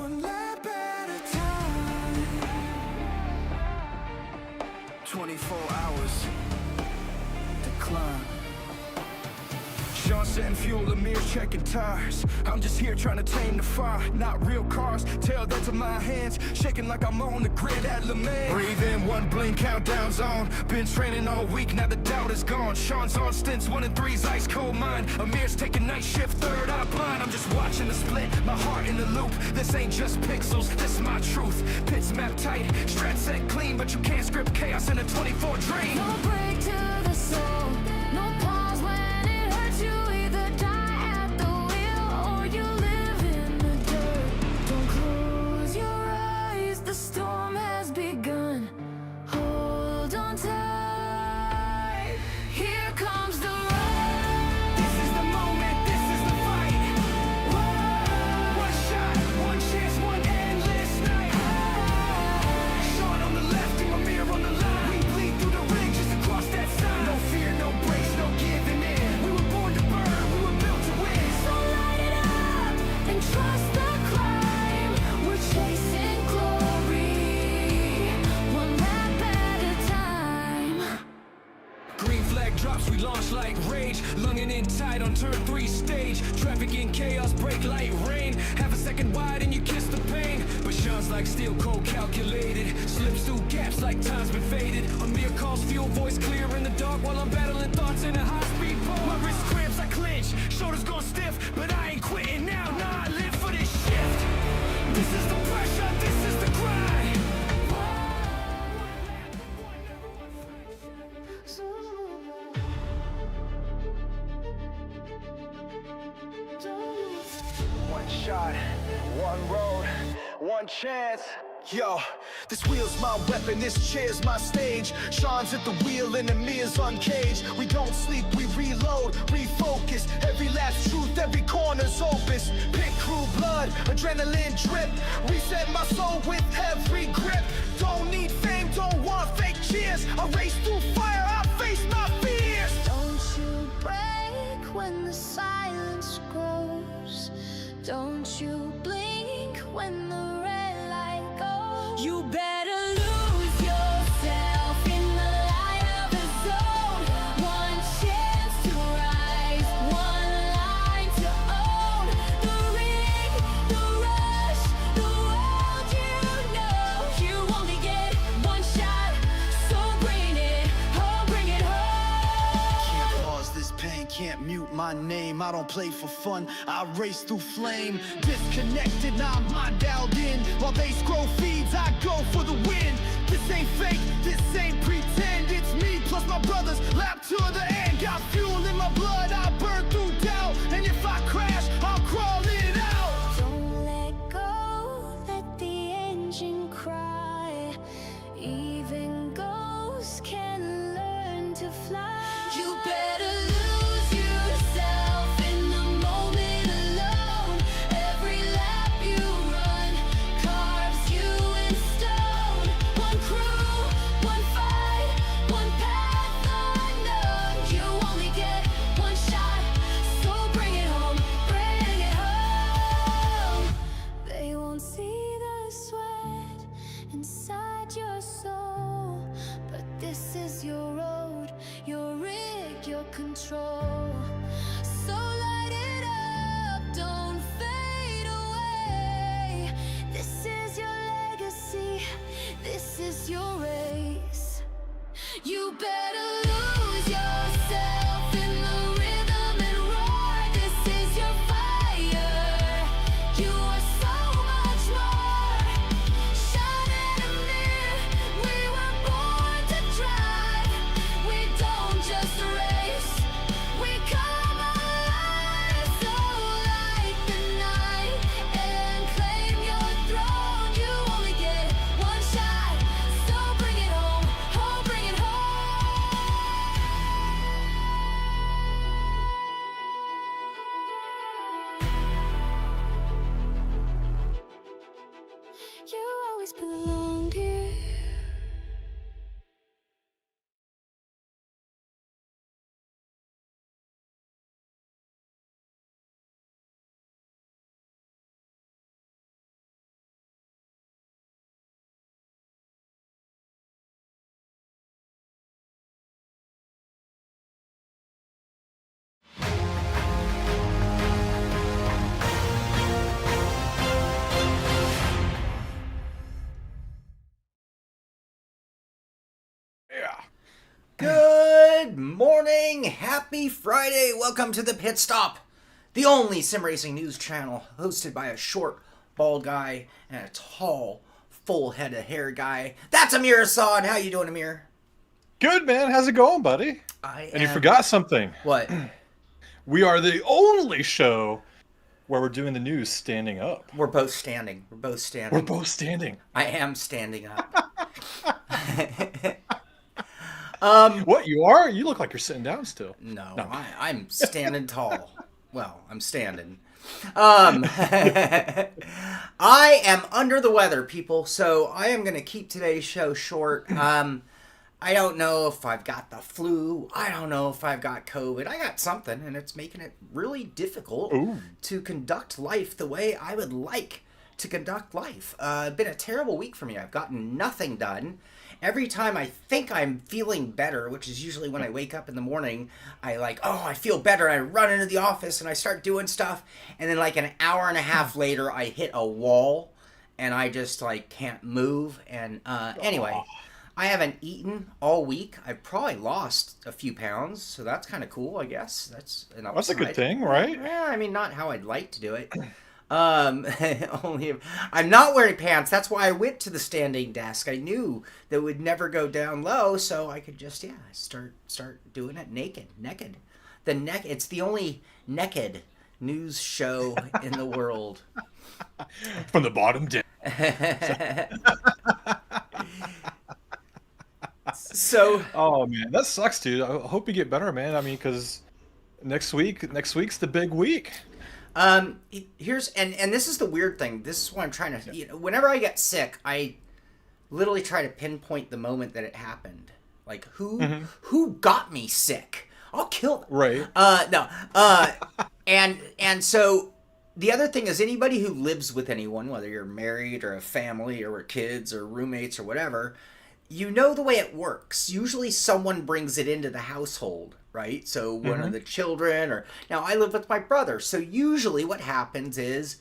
one lap at a time. 24 hours to climb. Sean setting fuel, Amir checking tires. I'm just here trying to tame the fire. Not real cars, tell that to my hands. Shaking like I'm on the grid at Le Mans. Breathe in, one blink, countdown's on. Been training all week, now the doubt is gone. Sean's on stints, 1 and 3's ice cold mind. Amir's taking night shift, third eye blind. I'm just watching the split, my heart in the loop. This ain't just pixels, this is my truth. Pits map tight, strat set clean, but you can't script chaos in a 24 dream. No break to the soul, no pause when it hurts. You either die at the wheel or you live in the dirt. Don't close your eyes, the storm has begun. Hold on tight, here comes the ride. This is the moment, this is the fight. One shot, one chance, one endless night. Sean on the left and Amir on the line. We bleed through the ring just to cross that sign. No fear, no breaks, no giving in. We were born to burn, we were built to win. So light it up and trust the climb. We're chasing glory, one lap at a time. Green flag drops, we launch like rage. Lunging in tight on turn 3 stage. Traffic in chaos, brake light rain. Half a second wide and you kiss the pain. But Sean's like steel cold calculated. Slips through gaps like time's been faded. Amir calls fuel, voice clear in the dark while I'm battling thoughts in a high-speed pole. My wrist cramps, I clench, shoulders gone stiff, but I ain't quitting now, nah, I live for this shift. This is the pressure, this is the grind. One shot, one road, one chance. Yo, this wheel's my weapon, this chair's my stage. Sean's at the wheel and Amir's uncaged. We don't sleep, we reload, refocus. Every last truth, every corner's opus. Pit crew blood, adrenaline drip. Reset my soul with every grip. Don't need fame, don't want fake cheers. I race through fire, I face my fears. Don't you break when the silence grows. Don't you blink when the red light goes. You better lose yourself in the light of the zone. One chance to rise, one line to own. The ring, the rush, the world you know. You only get one shot, so bring it home, bring it home. Can't pause this pain, can't mute my name. I don't play for fun, I race through flame. Disconnected, now I'm mind dialed in. While they scroll feeds, I go for the win. This ain't fake, this ain't pretend. It's me plus my brothers, lap to the end. Got fuel in my blood, I burn through doubt. And if I crash, I'll crawl it out. Don't let go, let the engine cry. Even ghosts can learn to fly. You better lose yourself in the moment alone. Every lap you run carves you in stone. One crew, one fight, one path unknown. You only get one shot, so bring it home, bring it home. They won't see the sweat inside your soul, but this is your road, your rig, your control. So light it up, don't fade away. This is your legacy, this is your race. You better lose yourself in the rhythm and roar. This is your fire, you are so much more. Shine in a mirror, we were born to drive. We don't just race, we Good morning, happy Friday, welcome to the Pitstop, the only sim racing news channel hosted by a short, bald guy and a tall, full head of hair guy. That's Amir Assad. How you doing, Amir? Good, man. How's it going, buddy? You forgot something. What? We are the only show where we're doing the news standing up. We're both standing. We're both standing. We're both standing. I am standing up. What, you are? You look like you're sitting down still. No. I'm standing tall. Well, I'm standing. I am under the weather, people, so I am going to keep today's show short. I don't know if I've got the flu. I don't know if I've got COVID. I got something, and it's making it really difficult to conduct life the way I would like to conduct life. It's been a terrible week for me. I've gotten nothing done. Every time I think I'm feeling better, which is usually when I wake up in the morning, I feel better. I run into the office and I start doing stuff. And then like an hour and a half later, I hit a wall and I just can't move. And anyway, I haven't eaten all week. I've probably lost a few pounds. So that's kind of cool, I guess. That's an upside. That's a good thing, right? Yeah, I mean, not how I'd like to do it. Only I'm not wearing pants. That's why I went to the standing desk. I knew that it would never go down low, so I could just start doing it naked. It's the only naked news show in the world. From the bottom down. So, oh man, that sucks, dude. I hope you get better, man. I mean, because next week's the big week. Here's and this is the weird thing. This is what I'm trying to. Whenever I get sick, I literally try to pinpoint the moment that it happened. Like who got me sick? I'll kill them. Right. And so the other thing is anybody who lives with anyone, whether you're married or a family or kids or roommates or whatever, you know the way it works. Usually someone brings it into the household. Right? So one of the children now I live with my brother. So usually what happens is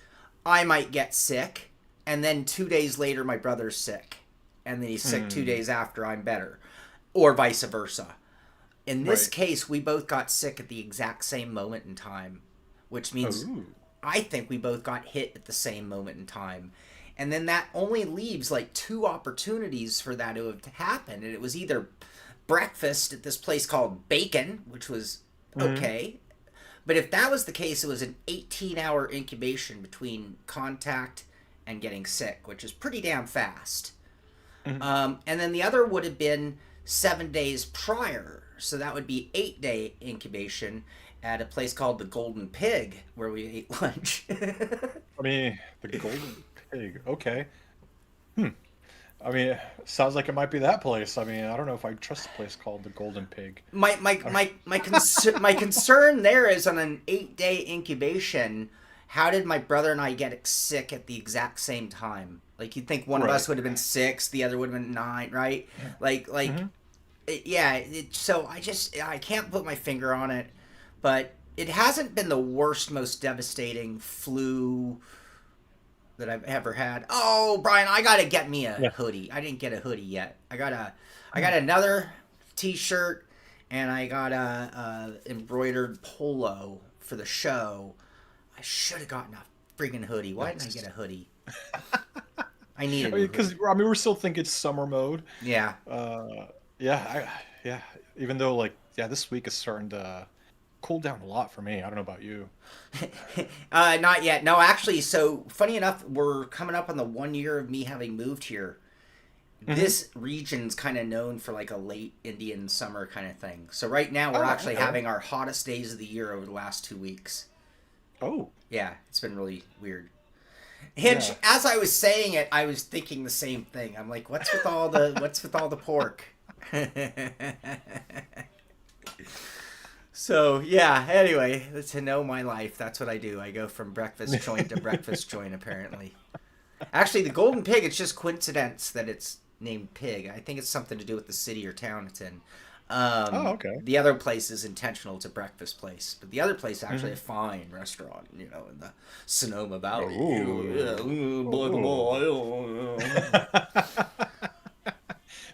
I might get sick and then 2 days later my brother's sick and then he's sick 2 days after I'm better or vice versa. In this case, we both got sick at the exact same moment in time, which means I think we both got hit at the same moment in time. And then that only leaves 2 opportunities for that to have happened. And it was either breakfast at this place called Bacon, which was okay. But if that was the case, it was an 18-hour incubation between contact and getting sick, which is pretty damn fast. And then the other would have been 7 days prior. So that would be 8-day incubation at a place called the Golden Pig, where we ate lunch. I mean, the Golden Pig. Okay. I mean, it sounds like it might be that place. I mean, I don't know if I trust a place called the Golden Pig. My concern there is on an 8-day incubation. How did my brother and I get sick at the exact same time? You'd think one of us would have been 6, the other would have been 9, right? So I can't put my finger on it, but it hasn't been the worst, most devastating flu that I've ever had. Oh, Brian, I gotta get me a hoodie. I didn't get a hoodie yet. I got another t-shirt and I got a embroidered polo for the show. I should have gotten a freaking hoodie. Why didn't I get a hoodie? I need it because we're still thinking summer mode. Yeah. Even though this week is starting to cool down a lot for me. I don't know about you. Not yet. No, actually, so funny enough, we're coming up on the 1 year of me having moved here. This region's kind of known for a late Indian summer kind of thing. So right now we're actually having our hottest days of the year over the last 2 weeks. Oh. Yeah, it's been really weird. Hinch, as I was saying it, I was thinking the same thing. I'm like, what's with all the pork? So, yeah, anyway, to know my life, that's what I do. I go from breakfast joint to breakfast joint, apparently. Actually, the Golden Pig, it's just coincidence that it's named Pig. I think it's something to do with the city or town it's in. Okay. The other place is intentional. It's a breakfast place. But the other place is actually a fine restaurant, in the Sonoma Valley.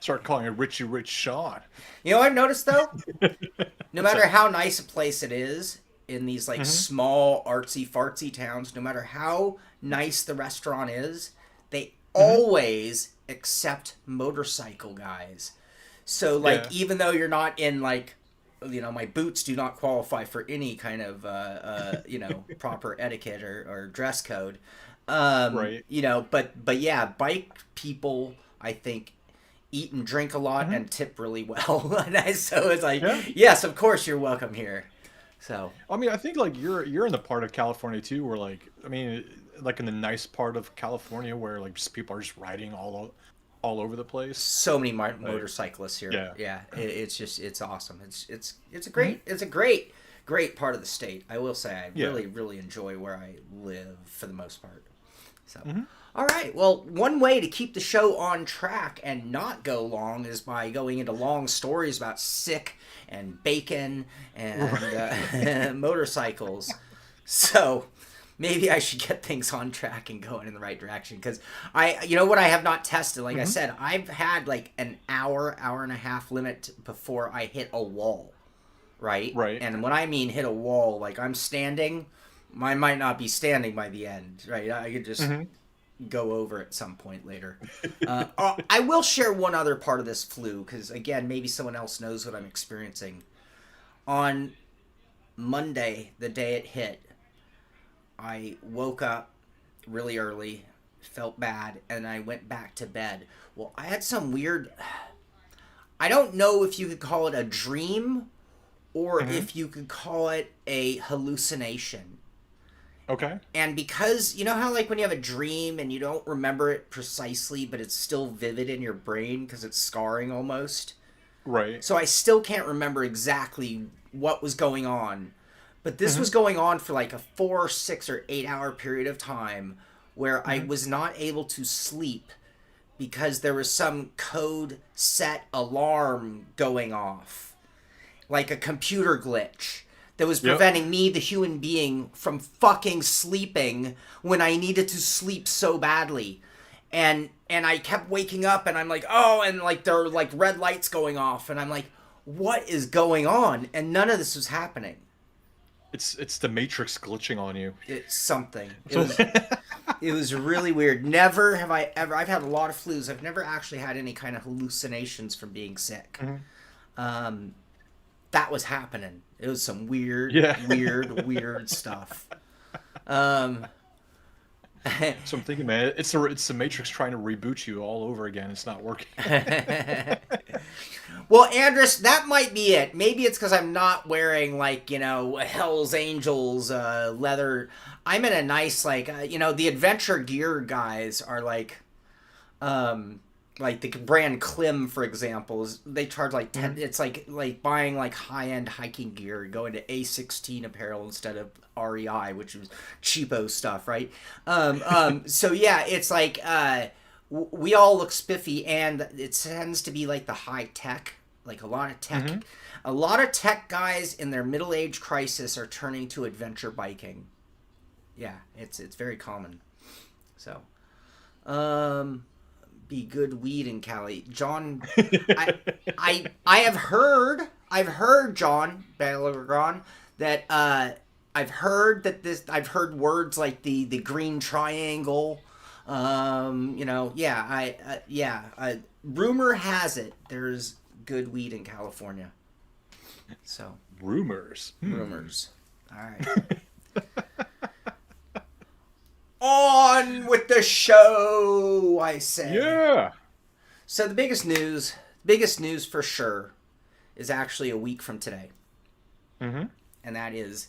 Start calling it Richie Rich Sean. You know what I've noticed though? No matter how nice a place it is in these like small artsy fartsy towns, no matter how nice the restaurant is, they always accept motorcycle guys. So like even though you're not in like, you know, my boots do not qualify for any kind of you know, proper etiquette or dress code. Right. You know, but yeah, bike people I think eat and drink a lot and tip really well. So it's like, yes, of course you're welcome here. So I mean, I think like you're in the part of California too, where like, I mean, like in the nice part of California where like just people are just riding all over the place. So many motorcyclists here. Yeah. It's just, it's awesome. It's a great part of the state. I will say I really enjoy where I live for the most part. So, all right. Well, one way to keep the show on track and not go long is by going into long stories about sick and bacon and motorcycles. So maybe I should get things on track and going in the right direction. Because you know what I have not tested? Like I said, I've had like an hour and a half limit before I hit a wall. Right? Right. And when I mean hit a wall, like I'm standing, I might not be standing by the end, right? I could just go over at some point later. I will share one other part of this flu, because again, maybe someone else knows what I'm experiencing. On Monday, the day it hit, I woke up really early, felt bad, and I went back to bed. Well, I had some weird, I don't know if you could call it a dream or if you could call it a hallucination. Okay. And because, you know how like when you have a dream and you don't remember it precisely, but it's still vivid in your brain because it's scarring almost? Right. So I still can't remember exactly what was going on. But this was going on for like a 4, 6, or 8 hour period of time where I was not able to sleep because there was some code set alarm going off. Like a computer glitch that was preventing me, the human being, from fucking sleeping when I needed to sleep so badly. And I kept waking up and I'm like, oh, and like there are like red lights going off and I'm like, what is going on? And none of this was happening. It's the Matrix glitching on you. It's something. It was really weird. Never have I ever, I've had a lot of flus. I've never actually had any kind of hallucinations from being sick. That was happening. It was some weird stuff. So I'm thinking, man, it's the Matrix trying to reboot you all over again. It's not working. Well, Andrus, that might be it. Maybe it's because I'm not wearing, like, you know, Hell's Angels leather. I'm in a nice, like, you know, the adventure gear guys are like the brand Klim, for example, they charge like 10. It's like buying like high-end hiking gear, going to A16 apparel instead of REI, which is cheapo stuff, right? So yeah, it's like we all look spiffy, and it tends to be like the high tech, like a lot of tech. A lot of tech guys in their middle-age crisis are turning to adventure biking. Yeah, it's very common. So, be good weed in Cali, John. I have heard John Bellegron that I've heard words like the green triangle. You know, rumor has it there's good weed in California. So rumors. All right. On with the show, I say. Yeah. So the biggest news for sure is actually a week from today. And that is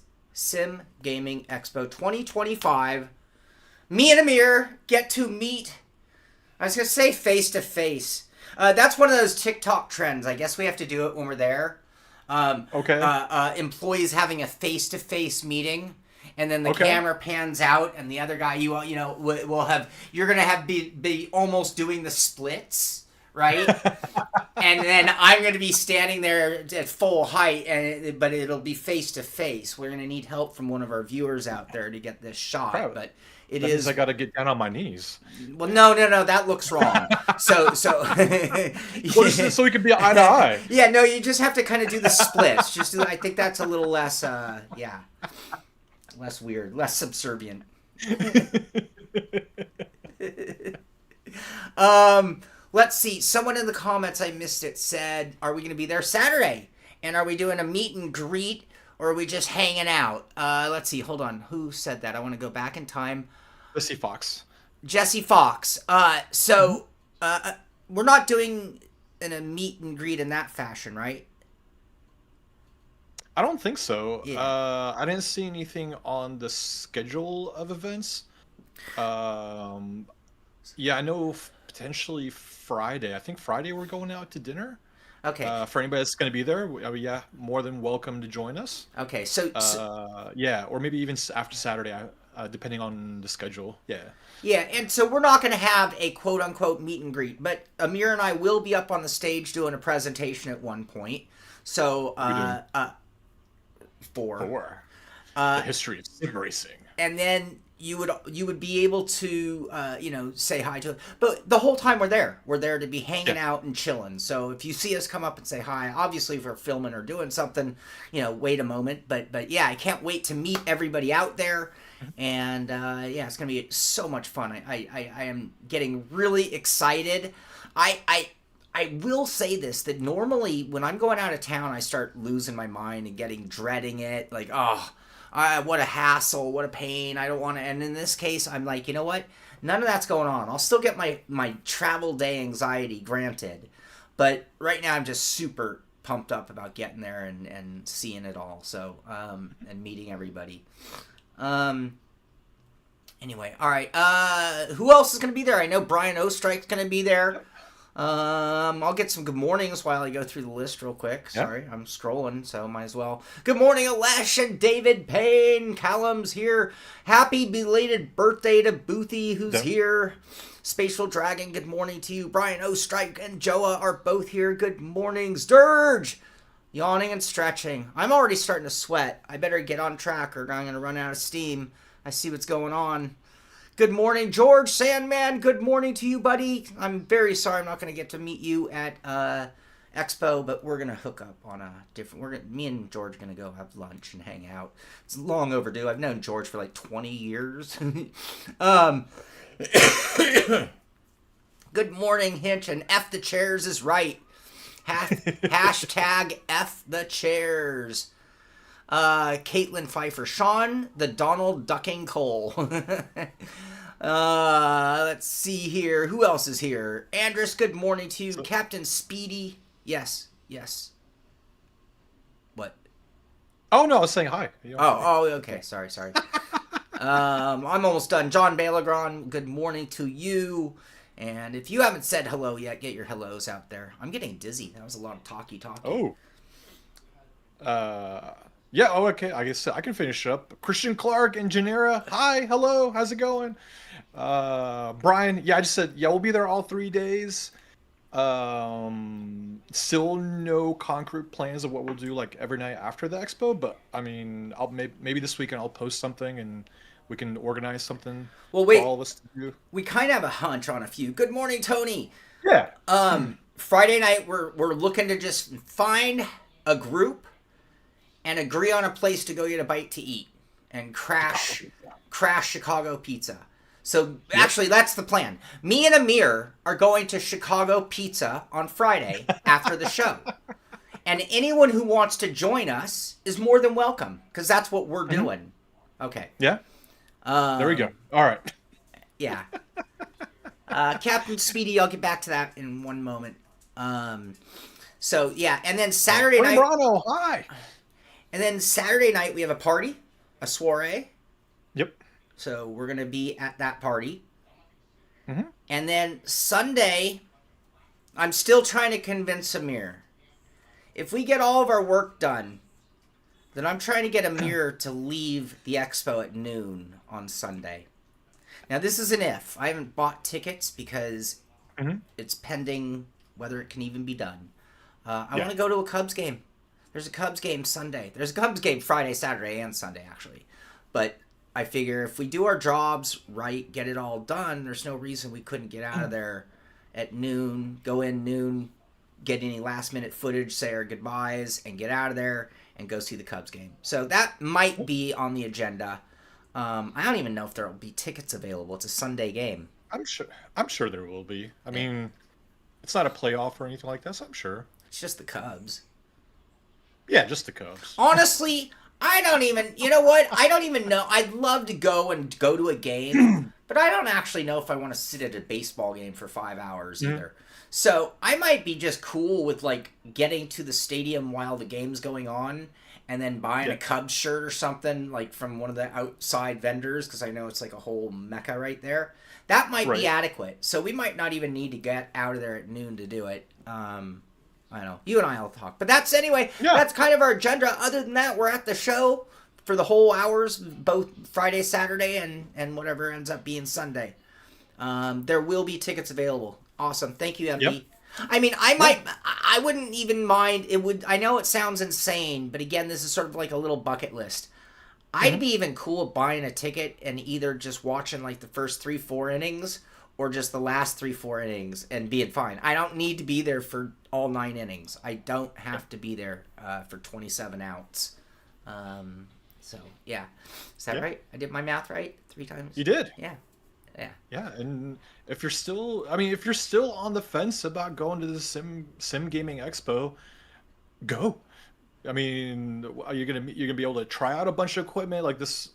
Gaming Expo 2025. Me and Amir get to meet, I was going to say face to face. That's one of those TikTok trends. I guess we have to do it when we're there. Okay. Employees having a face to face meeting. And then the camera pans out, and the other guy, will have, you're gonna have be almost doing the splits, right? And then I'm gonna be standing there at full height, but it'll be face to face. We're gonna need help from one of our viewers out there to get this shot, but that means I gotta get down on my knees. Well, no, that looks wrong. So Well, just so we could be eye to eye. yeah, no, you just have to kind of do the splits. I think that's a little less, less weird, less subservient. Let's see. Someone in the comments, I missed it, said, "Are we going to be there Saturday? And are we doing a meet and greet, or are we just hanging out?" Let's see. Hold on. Who said that? I want to go back in time. Jesse Fox. Jesse Fox. We're not doing a meet and greet in that fashion, right? I don't think so. Yeah. I didn't see anything on the schedule of events. Yeah, I know potentially Friday. I think Friday we're going out to dinner. Okay. For anybody that's going to be there, yeah, more than welcome to join us. Okay. Yeah, or maybe even after Saturday, depending on the schedule. Yeah. Yeah, and so we're not going to have a quote-unquote meet and greet, but Amir and I will be up on the stage doing a presentation at one point. So, For the history of sim racing. And then you would be able to, say hi to it. But the whole time we're there to be hanging out and chilling. So if you see us come up and say hi, obviously if we're filming or doing something, wait a moment. But yeah, I can't wait to meet everybody out there. And it's gonna be so much fun. I am getting really excited. I will say this, that normally when I'm going out of town, I start losing my mind and dreading it. Like, what a hassle, what a pain. I don't want to. And in this case, I'm like, you know what? None of that's going on. I'll still get my travel day anxiety, granted. But right now, I'm just super pumped up about getting there and seeing it all. So, and meeting everybody. Anyway, all right. Who else is going to be there? I know Brian Ostrike's going to be there. I'll get some good mornings while I go through the list real quick. Sorry, I'm scrolling, so might as well. Good morning, Alesh and David Payne. Callum's here. Happy belated birthday to Boothie, who's here. Spatial Dragon, good morning to you. Brian Ostrike and Joa are both here. Good morning. Sturge, yawning and stretching. I'm already starting to sweat. I better get on track or I'm going to run out of steam. I see what's going on. Good morning, George Sandman. Good morning to you, buddy. I'm very sorry I'm not going to get to meet you at Expo, but we're going to hook up on a different... Me and George are going to go have lunch and hang out. It's long overdue. I've known George for like 20 years. Good morning, Hinch, and F the chairs is right. Hashtag F the chairs. Caitlin Pfeiffer. Sean, the Donald Ducking Cole. Let's see here. Who else is here? Andrus, good morning to you. Captain Speedy. Yes. What? Oh, no, I was saying hi. Okay. Sorry. I'm almost done. John Balagron, good morning to you. And if you haven't said hello yet, get your hellos out there. I'm getting dizzy. That was a lot of talky. Oh. Yeah, okay. I guess I can finish up. Christian Clark and Janera. Hi, hello. How's it going? Brian, I just said, we'll be there all 3 days. Still no concrete plans of what we'll do like every night after the expo, but I mean, I'll maybe this weekend I'll post something and we can organize something for all of us to do. We kind of have a hunch on a few. Good morning, Tony. Yeah. Friday night we're looking to just find a group and agree on a place to go get a bite to eat and crash Chicago pizza. So actually, that's the plan. Me and Amir are going to Chicago Pizza on Friday after the show. And anyone who wants to join us is more than welcome, because that's what we're doing. Okay. Yeah. There we go. All right. Yeah. Captain Speedy, I'll get back to that in one moment. So, yeah. And then Saturday night... Morano, hi! And then Saturday night, we have a party, a soiree. Yep. So we're going to be at that party. Mm-hmm. And then Sunday, I'm still trying to convince Amir. If we get all of our work done, then I'm trying to get Amir to leave the expo at noon on Sunday. Now, this is an if. I haven't bought tickets because it's pending whether it can even be done. I want to go to a Cubs game. There's a Cubs game Sunday. There's a Cubs game Friday, Saturday, and Sunday, actually. But I figure if we do our jobs right, get it all done, there's no reason we couldn't get out of there at noon. Go in noon, get any last minute footage, say our goodbyes, and get out of there and go see the Cubs game. So that might be on the agenda. I don't even know if there will be tickets available. It's a Sunday game. I'm sure there will be. I mean, it's not a playoff or anything like that, so I'm sure. It's just the Cubs. Yeah, just the Cubs. Honestly, I don't even, you know what? I don't even know. I'd love to go to a game, but I don't actually know if I want to sit at a baseball game for 5 hours either. So I might be just cool with like getting to the stadium while the game's going on and then buying a Cubs shirt or something like from one of the outside vendors, because I know it's like a whole mecca right there. That might be adequate. So we might not even need to get out of there at noon to do it. I don't know. You and I will talk. But that's that's kind of our agenda. Other than that, we're at the show for the whole hours, both Friday, Saturday, and whatever ends up being Sunday. There will be tickets available. Awesome. Thank you, MB. Yep. I mean, I wouldn't even mind. I know it sounds insane, but again, this is sort of like a little bucket list. I'd be even cool buying a ticket and either just watching like the first 3-4 innings or just the last 3-4 innings and being fine. I don't need to be there for all 9 innings. I don't have to be there for 27 outs. So, yeah. Is that right? I did my math right 3 times? You did. Yeah. Yeah, and if you're still on the fence about going to the Sim Gaming Expo, go. I mean, you're gonna be able to try out a bunch of equipment like this.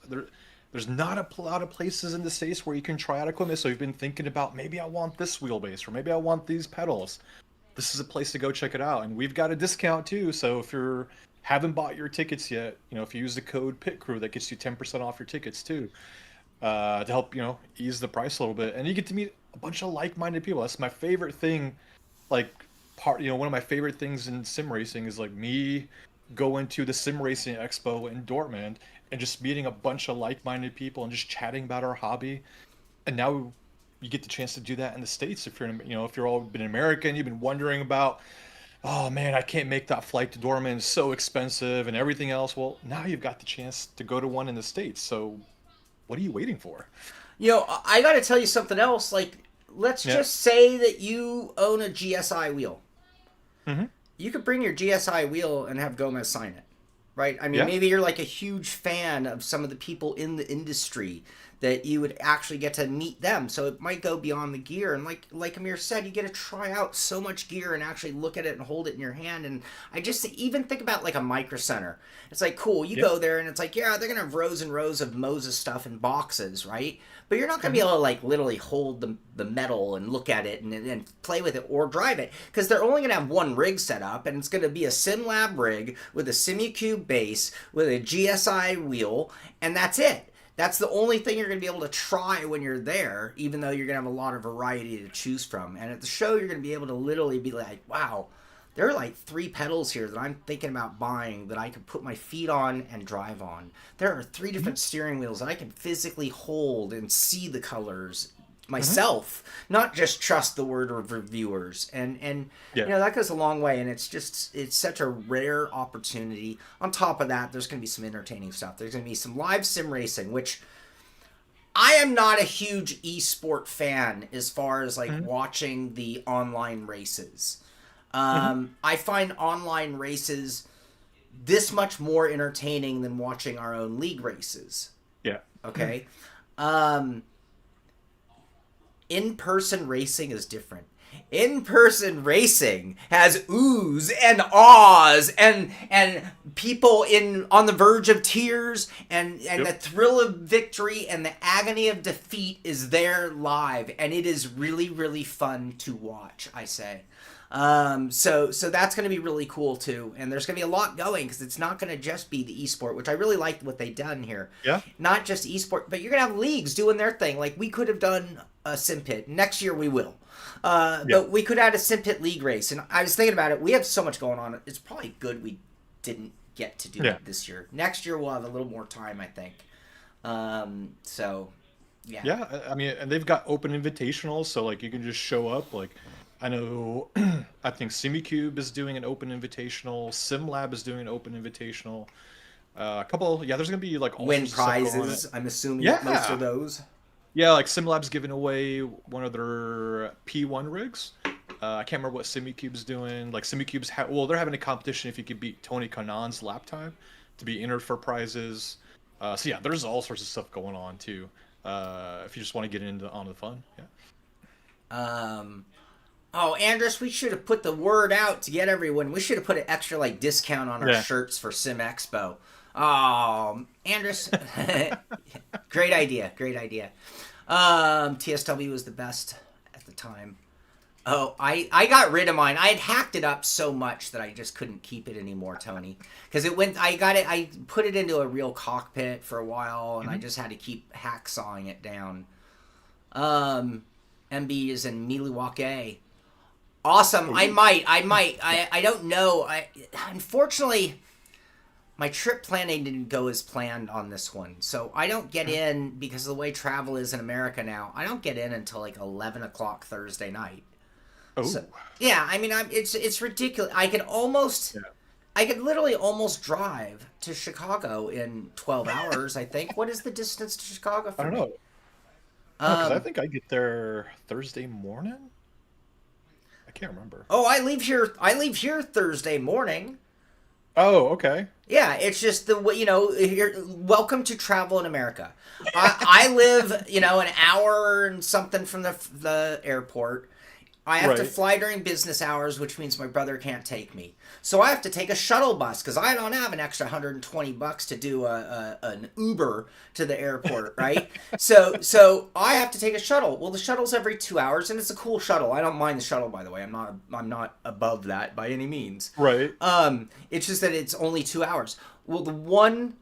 There's not a lot of places in the States where you can try out equipment. So you've been thinking about, maybe I want this wheelbase or maybe I want these pedals. This is a place to go check it out, and we've got a discount too. So if you haven't bought your tickets yet, if you use the code PitCrew, that gets you 10% off your tickets too. To help, ease the price a little bit. And you get to meet a bunch of like-minded people. That's my favorite thing. One of my favorite things in sim racing is like me going to the Sim Racing Expo in Dortmund and just meeting a bunch of like-minded people and just chatting about our hobby. And now you get the chance to do that in the States. If you're all been American, you've been wondering about, oh man, I can't make that flight to Dortmund, it's so expensive and everything else. Well, now you've got the chance to go to one in the States. So what are you waiting for? I got to tell you something else. Like, let's just say that you own a GSI wheel. Mm-hmm. You could bring your GSI wheel and have Gomez sign it, right? I mean, maybe you're like a huge fan of some of the people in the industry that you would actually get to meet them. So it might go beyond the gear. And like Amir said, you get to try out so much gear and actually look at it and hold it in your hand. And I just even think about like a Micro Center. It's like, cool, you go there and it's like, yeah, they're going to have rows and rows of Moses stuff in boxes, right? But you're not going to be able to like literally hold the metal and look at it and play with it or drive it, because they're only going to have one rig set up, and it's going to be a SimLab rig with a Simucube base with a GSI wheel, and that's it. That's the only thing you're going to be able to try when you're there, even though you're going to have a lot of variety to choose from. And at the show, you're going to be able to literally be like, wow, there are like 3 pedals here that I'm thinking about buying that I can put my feet on and drive on. There are 3 different steering wheels that I can physically hold and see the colors myself, not just trust the word of reviewers. And that goes a long way, and it's such a rare opportunity. On top of that, there's going to be some entertaining stuff. There's going to be some live sim racing, which I am not a huge esport fan as far as like watching the online races. I find online races this much more entertaining than watching our own league races. Yeah. Okay. In-person racing is different. In-person racing has oohs and ahs and people on the verge of tears and the thrill of victory and the agony of defeat is there live, and it is really, really fun to watch, I say. So that's going to be really cool too, and there's going to be a lot going, because it's not going to just be the esport, which I really liked what they done here. Yeah. Not just esport, but you're going to have leagues doing their thing. Like, we could have done a Simpit. Next year we will. But we could add a Simpit league race, and I was thinking about it. We have so much going on. It's probably good we didn't get to do it this year. Next year we'll have a little more time, I think. Yeah, I mean, and they've got open invitationals, so like you can just show up. Like, I know, I think Simucube is doing an open invitational. SimLab is doing an open invitational. A couple, there's gonna be like all win sorts of stuff going prizes. on. I'm assuming most of those. Yeah, like SimLab's giving away one of their P1 rigs. I can't remember what SimiCube's doing. Like SimiCube's, well, they're having a competition if you could beat Tony Kanan's lap time to be entered for prizes. So yeah, there's all sorts of stuff going on too. If you just want to get into on the fun, yeah. Oh, Andres, we should have put the word out to get everyone. We should have put an extra like discount on our Yeah. shirts for Sim Expo. Oh, Andres, great idea, great idea. TSW was the best at the time. Oh, I got rid of mine. I had hacked it up so much that I just couldn't keep it anymore, Tony. Because I put it into a real cockpit for a while, and I just had to keep hacksawing it down. MB is in Milwaukee. Awesome. I might. I don't know. Unfortunately, my trip planning didn't go as planned on this one. So I don't get in, because of the way travel is in America now, I don't get in until like 11 o'clock Thursday night. Oh, So, yeah, I mean, it's ridiculous. I could literally almost drive to Chicago in 12 hours, I think. What is the distance to Chicago for I don't me? know. Because I think I get there Thursday morning. I can't remember. Oh, I leave here Thursday morning. Oh, okay. Yeah, it's just welcome to travel in America. I live, an hour and something from the airport. I have to Right. fly during business hours, which means my brother can't take me. So I have to take a shuttle bus because I don't have an extra $120 to do an Uber to the airport, right? so I have to take a shuttle. Well, the shuttle's every 2 hours, and it's a cool shuttle. I don't mind the shuttle, by the way. I'm not above that by any means. Right. It's just that it's only 2 hours. Well, the one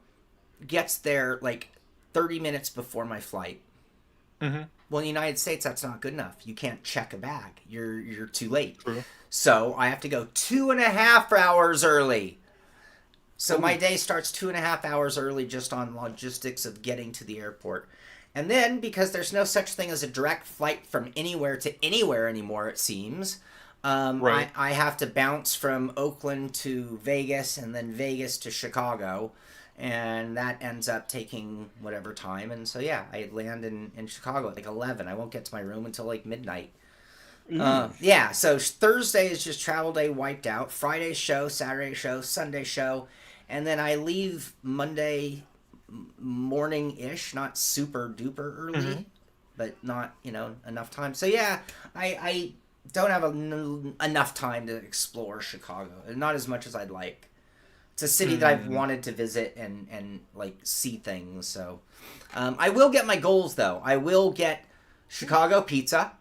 gets there like 30 minutes before my flight. Mm-hmm. Well, in the United States, that's not good enough. You can't check a bag. You're too late. True. So I have to go 2.5 hours early. So my day starts 2.5 hours early just on logistics of getting to the airport. And then, because there's no such thing as a direct flight from anywhere to anywhere anymore, it seems, Right. I have to bounce from Oakland to Vegas and then Vegas to Chicago. And that ends up taking whatever time. And so, yeah, I land in Chicago at like 11. I won't get to my room until like midnight. Yeah, so Thursday is just travel day wiped out. Friday show, Saturday show, Sunday show. And then I leave Monday morning-ish, not super duper early, but not, enough time. So, yeah, I don't have enough time to explore Chicago. Not as much as I'd like. It's a city that I've wanted to visit and like see things. So I will get my goals though. I will get Chicago pizza,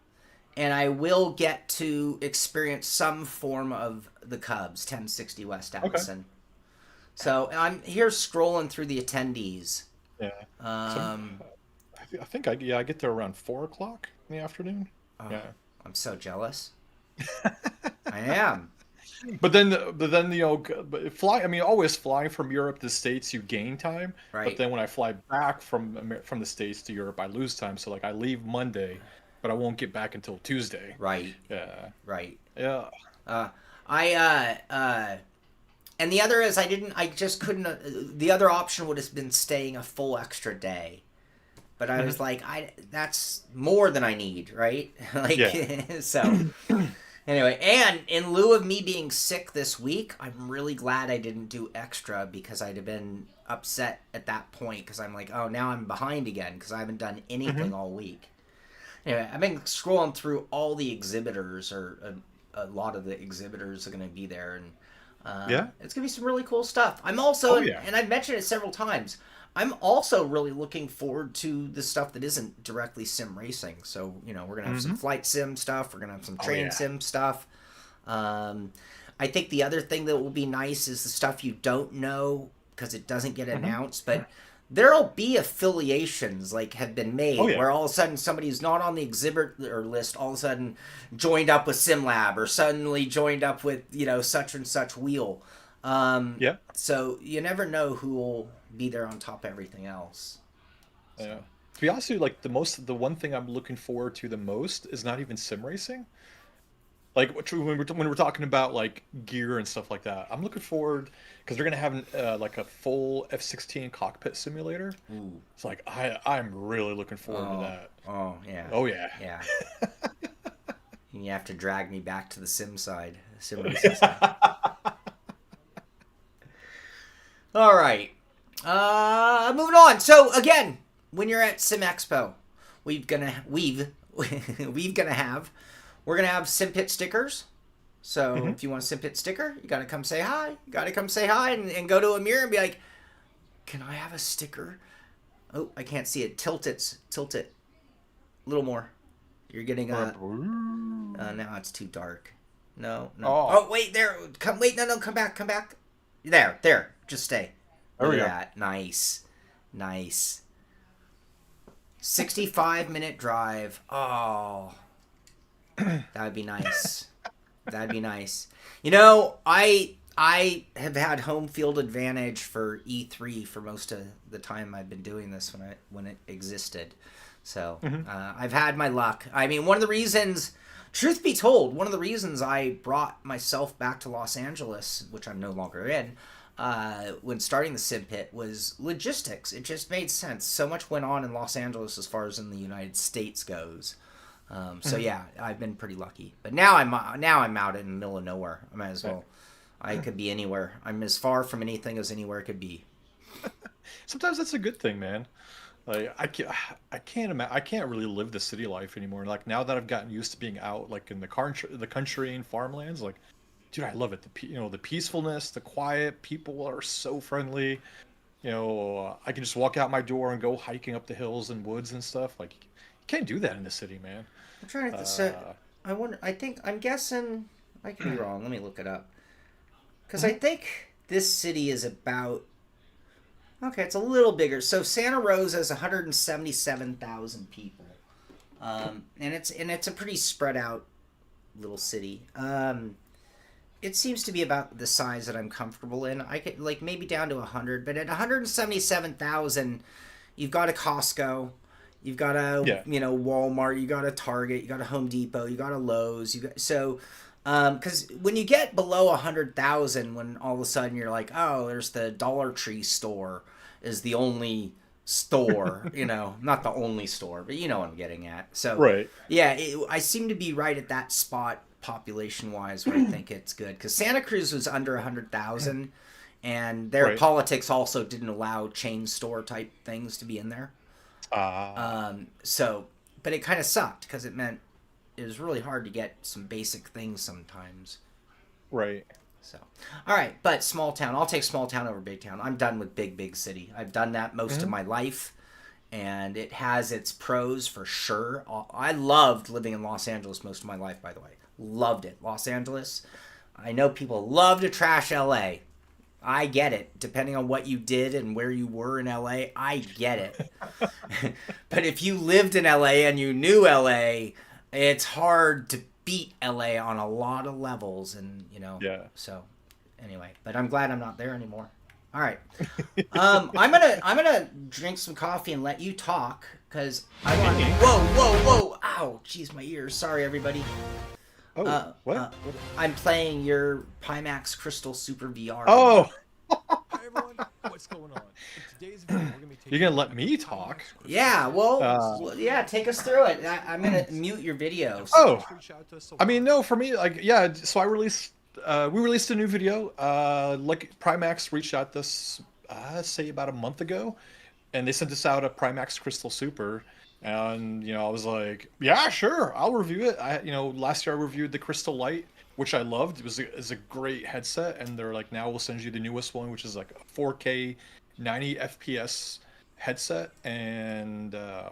and I will get to experience some form of the Cubs, 1060 West Allison. So I'm here scrolling through the attendees. Yeah. Um, I think I get there around 4 o'clock in the afternoon. Yeah. I'm so jealous. I am. But then I mean, always flying from Europe to the States, you gain time. Right. But then when I fly back from the States to Europe, I lose time. So like I leave Monday, but I won't get back until Tuesday. Right. Yeah. Right. Yeah. And the other is I just couldn't, the other option would have been staying a full extra day. But I was like, that's more than I need, right? Like, Yeah. So, anyway, and in lieu of me being sick this week, I'm really glad I didn't do extra, because I'd have been upset at that point, because I'm like, oh, now I'm behind again, because I haven't done anything all week. Anyway, I've been scrolling through all the exhibitors, or a lot of the exhibitors are going to be there, and it's going to be some really cool stuff. I'm also, and I've mentioned it several times, I'm also really looking forward to the stuff that isn't directly sim racing. So, we're going to have some flight sim stuff. We're going to have some train sim stuff. I think the other thing that will be nice is the stuff you don't know, because it doesn't get announced. But there'll be affiliations like have been made where all of a sudden somebody who's not on the exhibitor list all of a sudden joined up with SimLab, or suddenly joined up with, such and such wheel. So you never know who will be there on top of everything else. So. Yeah. To be honest with you, like the one thing I'm looking forward to the most is not even sim racing. like when we're talking about like gear and stuff like that, I'm looking forward because they're gonna have like a full F-16 cockpit simulator. Ooh. It's like I'm really looking forward to that. Oh yeah. Oh yeah. Yeah. And you have to drag me back to the sim side, sim racing side. All right. Moving on. So again, when you're at Sim Expo, we're gonna have Simpit stickers. So if you want a Simpit sticker, you gotta come say hi. You gotta come say hi and go to a mirror and be like, "Can I have a sticker?" Oh, I can't see it. Tilt it. A little more. You're getting a. Now it's too dark. No. Oh wait, there. Come. Wait, no. Come back. There. Just stay. There we Look go. at that. Nice. 65-minute drive. Oh, that'd be nice. You know, I have had home field advantage for E3 for most of the time I've been doing this when it existed. So I've had my luck. I mean, truth be told, one of the reasons I brought myself back to Los Angeles, which I'm no longer in, when starting the Simpit, was logistics. It just made sense. So much went on in Los Angeles as far as in the United States goes. So yeah, I've been pretty lucky. But now I'm out in the middle of nowhere. I might as well. I could be anywhere. I'm as far from anything as anywhere could be. Sometimes that's a good thing, man. Like I can't really live the city life anymore. Like now that I've gotten used to being out, like in the country and farmlands, like, dude, I love it. The peacefulness, the quiet. People are so friendly. I can just walk out my door and go hiking up the hills and woods and stuff. Like, you can't do that in the city, man. I'm trying to. I'm guessing. I could be wrong. Let me look it up. Because I think this city is about. Okay, it's a little bigger. So Santa Rosa is 177,000 people, and it's a pretty spread out little city. It seems to be about the size that I'm comfortable in. I could maybe down to 100, but at 177,000, you've got a Costco, you've got a Walmart, you got a Target, you got a Home Depot, you got a Lowe's, because when you get below 100,000, when all of a sudden you're like, oh, there's the Dollar Tree store is the only store, not the only store, but you know what I'm getting at. So right. Yeah, I seem to be right at that spot population wise where I think it's good, because Santa Cruz was under 100,000, and their politics also didn't allow chain store type things to be in there. But it kind of sucked because it meant it was really hard to get some basic things sometimes. Right. So, all right, but small town. I'll take small town over big town. I'm done with big city. I've done that most of my life, and it has its pros for sure. I loved living in Los Angeles most of my life, by the way. Loved it. Los Angeles. I know people love to trash LA. I get it. Depending on what you did and where you were in LA, I get it. But if you lived in LA and you knew LA, it's hard to beat LA on a lot of levels, and Yeah. So anyway, but I'm glad I'm not there anymore. All right. I'm gonna drink some coffee and let you talk, because I want. Whoa! Ow! Jeez, my ears. Sorry, everybody. Oh, what? I'm playing your Pimax Crystal Super VR. Oh. Hi everyone, what's going on? In today's video, we're gonna be taking You're gonna let me talk? Yeah. Well, yeah. Take us through it. I'm gonna mute your video. Oh. I mean, no, for me, so we released a new video. Primax reached out to us, say about a month ago, and they sent us out a Primax Crystal Super, and I was like, yeah, sure, I'll review it. Last year I reviewed the Crystal Light, which I loved. It was a great headset, and they're like, now we'll send you the newest one, which is like a 4K 90 FPS headset, and I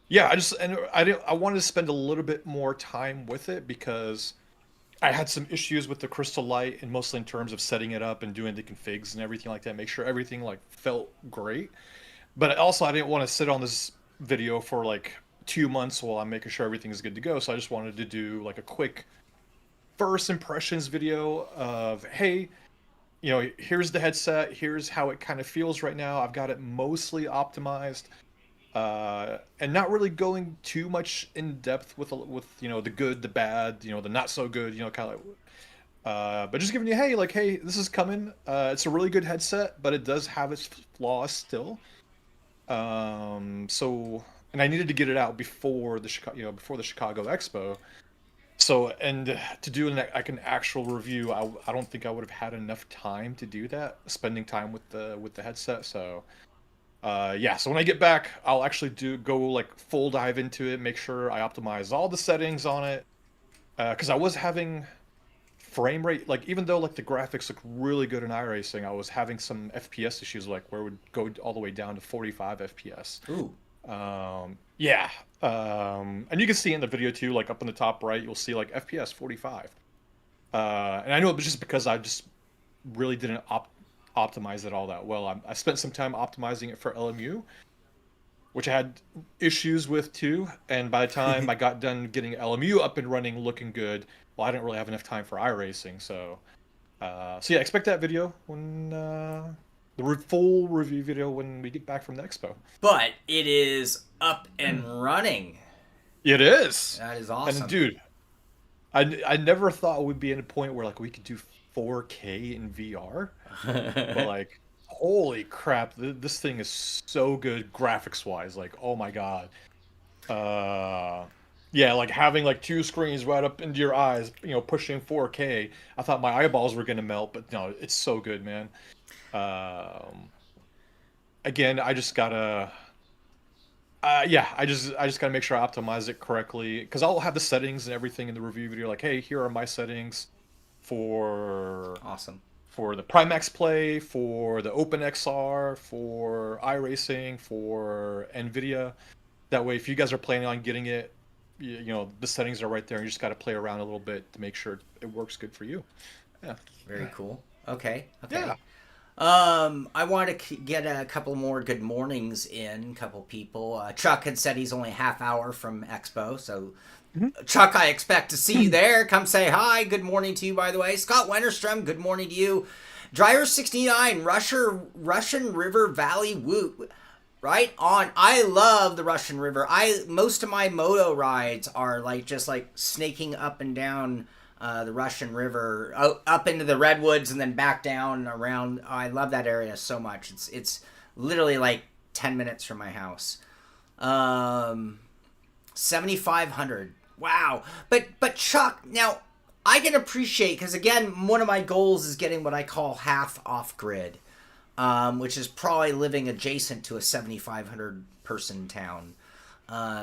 wanted to spend a little bit more time with it because I had some issues with the Crystal Light, and mostly in terms of setting it up and doing the configs and everything like that, make sure everything felt great. But also I didn't want to sit on this video for 2 months while I'm making sure everything is good to go. So I just wanted to do a quick first impressions video of, hey, here's the headset, here's how it kind of feels right now. I've got it mostly optimized. and not really going too much in depth with the good, the bad, the not so good, kind of like, but just giving you, hey, like, hey, this is coming. It's a really good headset, but it does have its flaws still. So, and I needed to get it out before the Chicago Expo. So, and to do an actual review, I don't think I would have had enough time to do that, spending time with the headset. So, yeah. So when I get back, I'll actually go like full dive into it, make sure I optimize all the settings on it, because I was having frame rate, like even though like the graphics look really good in iRacing, I was having some FPS issues, like where it would go all the way down to 45 FPS. Ooh. Yeah. And you can see in the video too, like up in the top right, you'll see like FPS 45. And I know it was just because I just really didn't optimize it all that well. I spent some time optimizing it for LMU, which I had issues with too. And by the time I got done getting LMU up and running, looking good, well, I didn't really have enough time for iRacing. So yeah, expect that video when full review video when we get back from the expo. But it is up and running. It is. That is awesome. And dude, I never thought we'd be in a point where like we could do 4K in VR. But like, holy crap, this thing is so good graphics wise. Like, oh my god. Yeah, like having like two screens right up into your eyes, pushing 4K. I thought my eyeballs were gonna melt, but no, it's so good, man. Again, I just gotta, yeah, I just gotta make sure I optimize it correctly, because I'll have the settings and everything in the review video. Like, hey, here are my settings for the Primax Play, for the OpenXR, for iRacing, for NVIDIA. That way, if you guys are planning on getting it, the settings are right there, and you just got to play around a little bit to make sure it works good for you. Yeah. Very cool. Okay. Yeah. I want to get a couple more good mornings in, a couple people. Chuck had said he's only a half hour from Expo, so Chuck, I expect to see you there. Come say hi. Good morning to you, by the way. Scott Wennerstrom, good morning to you. Driver69, Russian River Valley Woot. Right on. I love the Russian River. Most of my moto rides are just snaking up and down the Russian River, up into the redwoods and then back down around. I love that area so much. It's literally like 10 minutes from my house. 7,500. Wow. But Chuck, now I can appreciate, because again, one of my goals is getting what I call half off grid. Which is probably living adjacent to a 7,500 person town.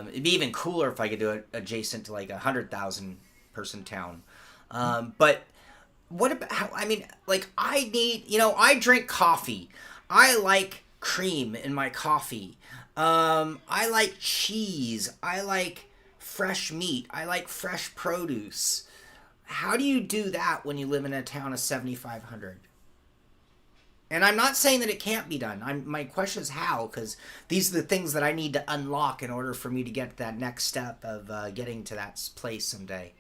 It'd be even cooler if I could do it adjacent to like a 100,000 person town. But what about I need, I drink coffee. I like cream in my coffee. I like cheese. I like fresh meat. I like fresh produce. How do you do that when you live in a town of 7,500? And I'm not saying that it can't be done. My question is how, because these are the things that I need to unlock in order for me to get that next step of getting to that place someday.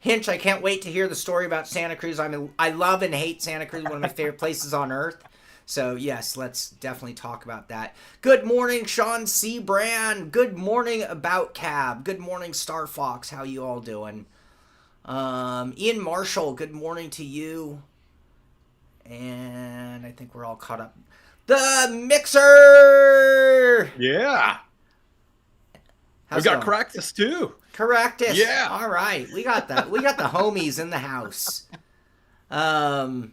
Hinch, I can't wait to hear the story about Santa Cruz. I love and hate Santa Cruz, one of my favorite places on earth. So, yes, let's definitely talk about that. Good morning, Sean C. Brand. Good morning, About Cab. Good morning, Star Fox. How you all doing? Ian Marshall, good morning to you. And I think we're all caught up. The Mixer! Yeah. We got Caractus too. Caractus. Yeah. All right. We got that. We got the homies in the house. The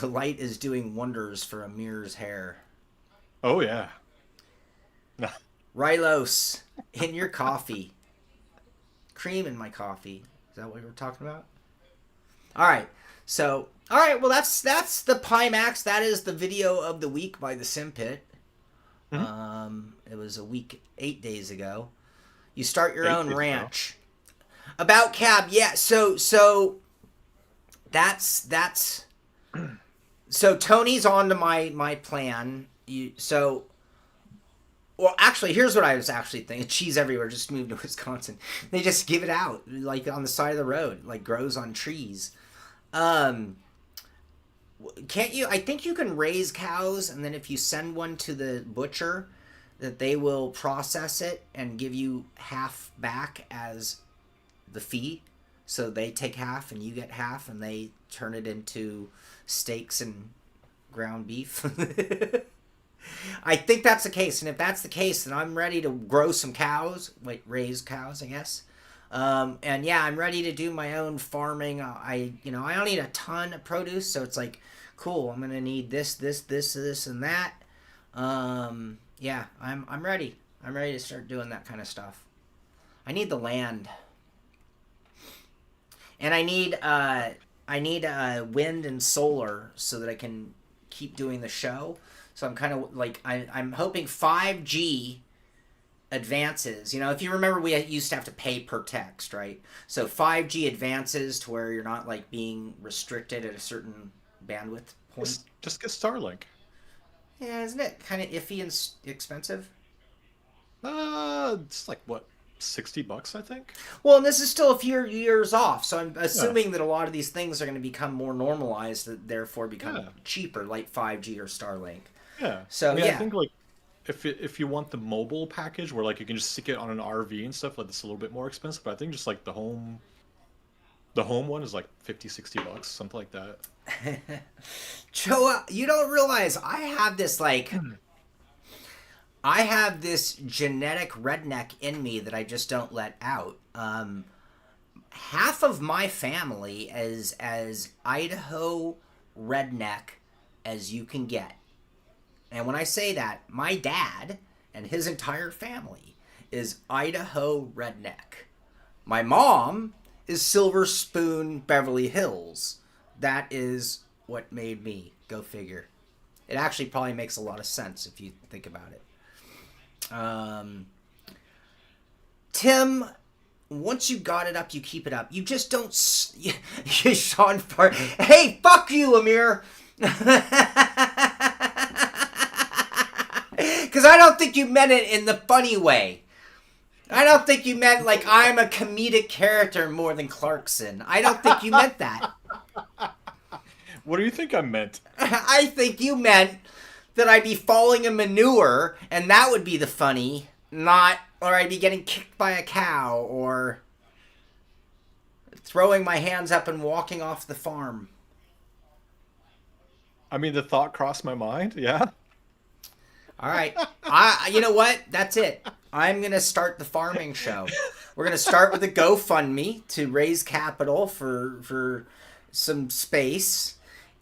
light is doing wonders for Amir's hair. Oh, yeah. Rylos, in your coffee. Cream in my coffee. Is that what we're talking about? All right. So, all right, well, that's the Pimax. That is the video of the week by the Simpit. It was a week, 8 days ago. You start your own ranch. About Cab, yeah. So that's so Tony's on to my plan. Well, actually, here's what I was actually thinking. Cheese everywhere. Just moved to Wisconsin. They just give it out like on the side of the road, like grows on trees. Can't you? I think you can raise cows, and then if you send one to the butcher, that they will process it and give you half back as the fee. So they take half and you get half, and they turn it into steaks and ground beef. I think that's the case, and if that's the case, then I'm ready to grow some cows. Wait, raise cows, I guess. And yeah, I'm ready to do my own farming. I don't need a ton of produce, so it's like, cool. I'm gonna need this, and that. Yeah, I'm ready. I'm ready to start doing that kind of stuff. I need the land, and I need wind and solar so that I can keep doing the show. So I'm kind of like I'm hoping 5G advances. If you remember, we used to have to pay per text, right? So 5G advances to where you're not like being restricted at a certain bandwidth point. Just get Starlink. Yeah, isn't it kind of iffy and expensive? It's like what, $60, I think. Well, and this is still a few years off, so I'm assuming that a lot of these things are going to become more normalized, that therefore become cheaper, like 5G or Starlink. Yeah. So I think like if you want the mobile package where like you can just stick it on an RV and stuff, like it's a little bit more expensive. But I think just like the home one is like $50-$60, something like that. Joe, you don't realize I have this I have this genetic redneck in me that I just don't let out. Half of my family is as Idaho redneck as you can get. And when I say that, my dad and his entire family is Idaho redneck. My mom is Silver Spoon Beverly Hills. That is what made me. Go figure. It actually probably makes a lot of sense if you think about it. Tim, once you got it up, you keep it up. You just don't... Sean Fart. Hey, fuck you, Amir! Because I don't think you meant it in the funny way. I don't think you meant like I'm a comedic character more than Clarkson. I don't think you meant that. What do you think I meant? I think you meant that I'd be falling in manure, and that would be the funny, or I'd be getting kicked by a cow, or throwing my hands up and walking off the farm. I mean, the thought crossed my mind, yeah. All right. You know what? That's it. I'm going to start the farming show. We're going to start with a GoFundMe to raise capital for some space.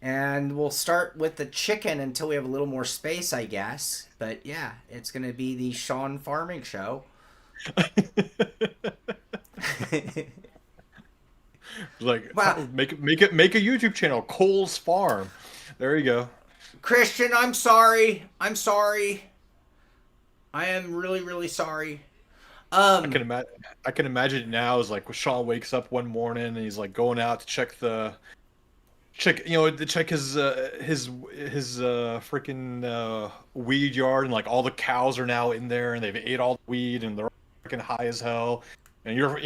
And we'll start with the chicken until we have a little more space, I guess. But yeah, it's going to be the Sean Farming Show. Like, wow. make a YouTube channel, Cole's Farm. There you go. Christian, I'm sorry. I'm sorry. I am really, really sorry. I can imagine it now is like when Sean wakes up one morning and he's like going out to check his freaking weed yard, and like all the cows are now in there and they've ate all the weed and they're freaking high as hell, and you're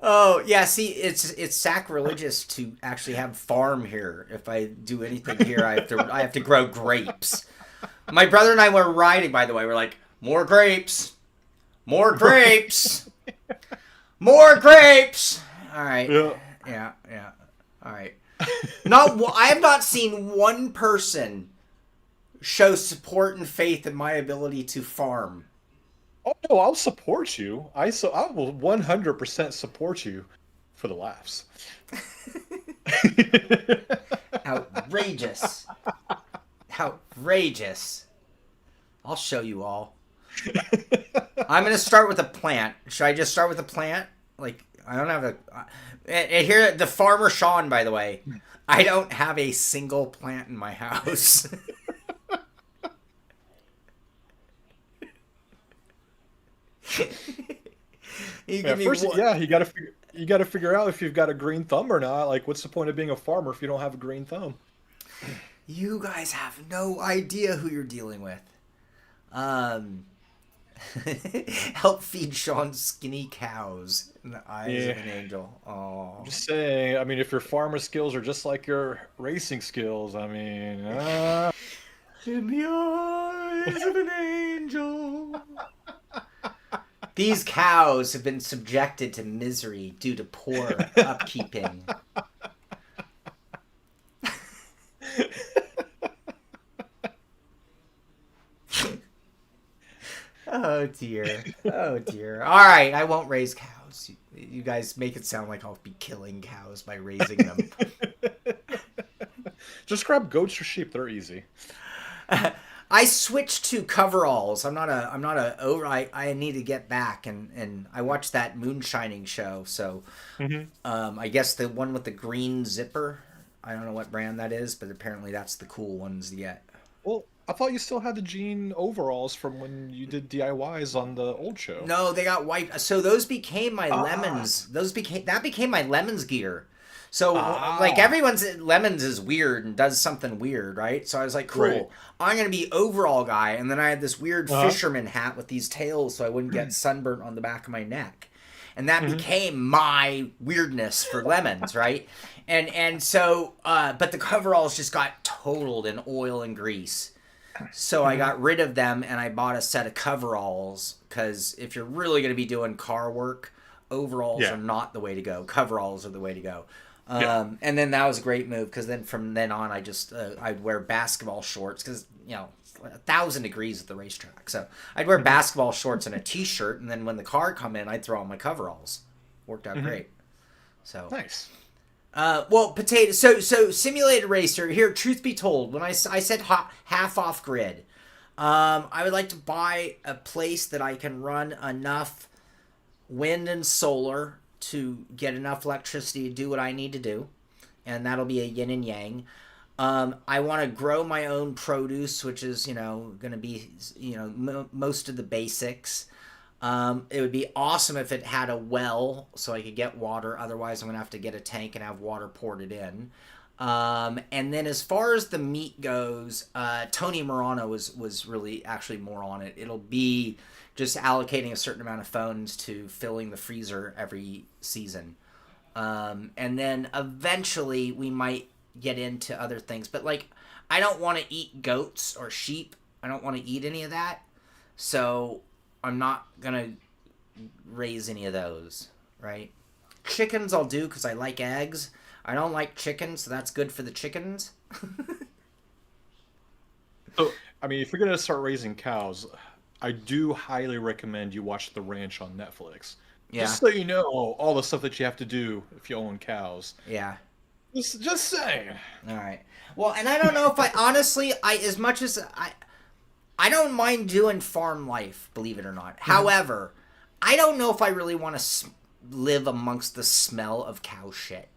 Oh yeah, see, it's sacrilegious to actually have farm here. If I do anything here, I have to grow grapes. My brother and I were riding, by the way. We're like, more grapes, more grapes, more grapes. All right, yeah. All right. I have not seen one person show support and faith in my ability to farm. Oh no, I'll support you. I will 100% support you for the laughs. Outrageous. Outrageous. I'll show you all. I'm going to start with a plant. Should I just start with a plant? Like, I don't have and here, the farmer Sean, by the way, I don't have a single plant in my house. You gotta figure out if you've got a green thumb or not. Like, what's the point of being a farmer if you don't have a green thumb? You guys have no idea who you're dealing with. Help feed Sean's skinny cows in the eyes of an angel. Oh. Just saying. I mean, if your farmer skills are just like your racing skills, I mean, In the eyes of an angel. These cows have been subjected to misery due to poor upkeeping. Oh dear. Oh dear. All right, I won't raise cows. You guys make it sound like I'll be killing cows by raising them. just grab goats or sheep. They're easy. I switched to coveralls. I need to get back and I watched that moonshining show. So, I guess the one with the green zipper. I don't know what brand that is, but apparently that's the cool ones to get. Well, I thought you still had the jean overalls from when you did DIYs on the old show. No, they got wiped. So those became my lemons. That became my lemons gear. So like everyone's lemons is weird and does something weird, right? So I was like, cool. Right. I'm gonna be overall guy, and then I had this weird fisherman hat with these tails, so I wouldn't get sunburnt on the back of my neck, and that became my weirdness for lemons, right? And so, but the coveralls just got totaled in oil and grease. So I got rid of them and I bought a set of coveralls because if you're really going to be doing car work, overalls are not the way to go. Coveralls are the way to go. And then that was a great move because then from then on I just I'd wear basketball shorts because it's 1,000 degrees at the racetrack. So I'd wear basketball shorts and a t-shirt, and then when the car come in, I'd throw on my coveralls. Worked out great. So nice. Well, potato. So simulated racer here. Truth be told, when I said half off grid, I would like to buy a place that I can run enough wind and solar to get enough electricity to do what I need to do, and that'll be a yin and yang. I want to grow my own produce, which is going to be most of the basics. It would be awesome if it had a well so I could get water. Otherwise, I'm going to have to get a tank and have water poured it in. And then as far as the meat goes, Tony Morano was really actually more on it. It'll be just allocating a certain amount of funds to filling the freezer every season. And then eventually we might get into other things. But like, I don't want to eat goats or sheep. I don't want to eat any of that. So I'm not going to raise any of those, right? Chickens I'll do because I like eggs. I don't like chickens, so that's good for the chickens. So, I mean, if you're going to start raising cows, I do highly recommend you watch The Ranch on Netflix. Yeah. Just so you know all the stuff that you have to do if you own cows. Yeah. Just saying. All right. Well, and I don't know if as much as I don't mind doing farm life, believe it or not. However, I don't know if I really want to live amongst the smell of cow shit.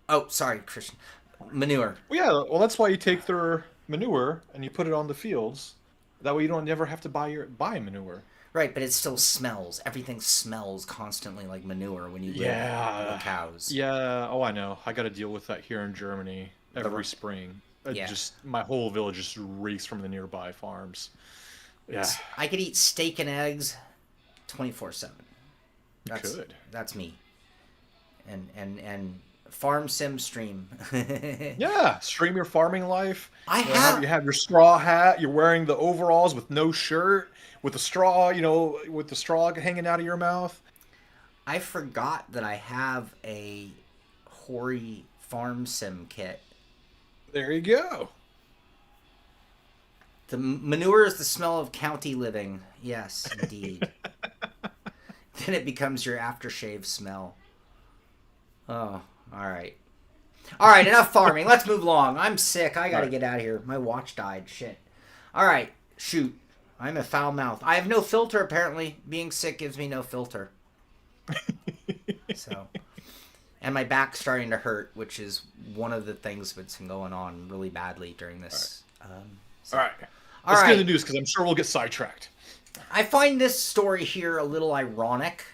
Oh, sorry, Christian. Manure. Well, yeah. Well, that's why you take their manure and you put it on the fields. That way you don't never have to buy manure. Right, but it still smells. Everything smells constantly like manure when you live with cows. Yeah. Oh, I know. I got to deal with that here in Germany every spring. My whole village just reeks from the nearby farms. Yeah. I could eat steak and eggs 24/7. That's me. And farm sim stream. Yeah, stream your farming life. You have your straw hat. You're wearing the overalls with no shirt, with the straw, with the straw hanging out of your mouth. I forgot that I have a hoary farm sim kit. There you go. The manure is the smell of county living. Yes, indeed. Then it becomes your aftershave smell. Oh, all right. All right, enough farming. Let's move along. I'm sick. I got to get out of here. My watch died. Shit. All right, shoot. I'm a foul mouth. I have no filter, apparently. Being sick gives me no filter. So, and my back's starting to hurt, which is one of the things that's been going on really badly during this. All right. Let's get into the news because I'm sure we'll get sidetracked. I find this story here a little ironic.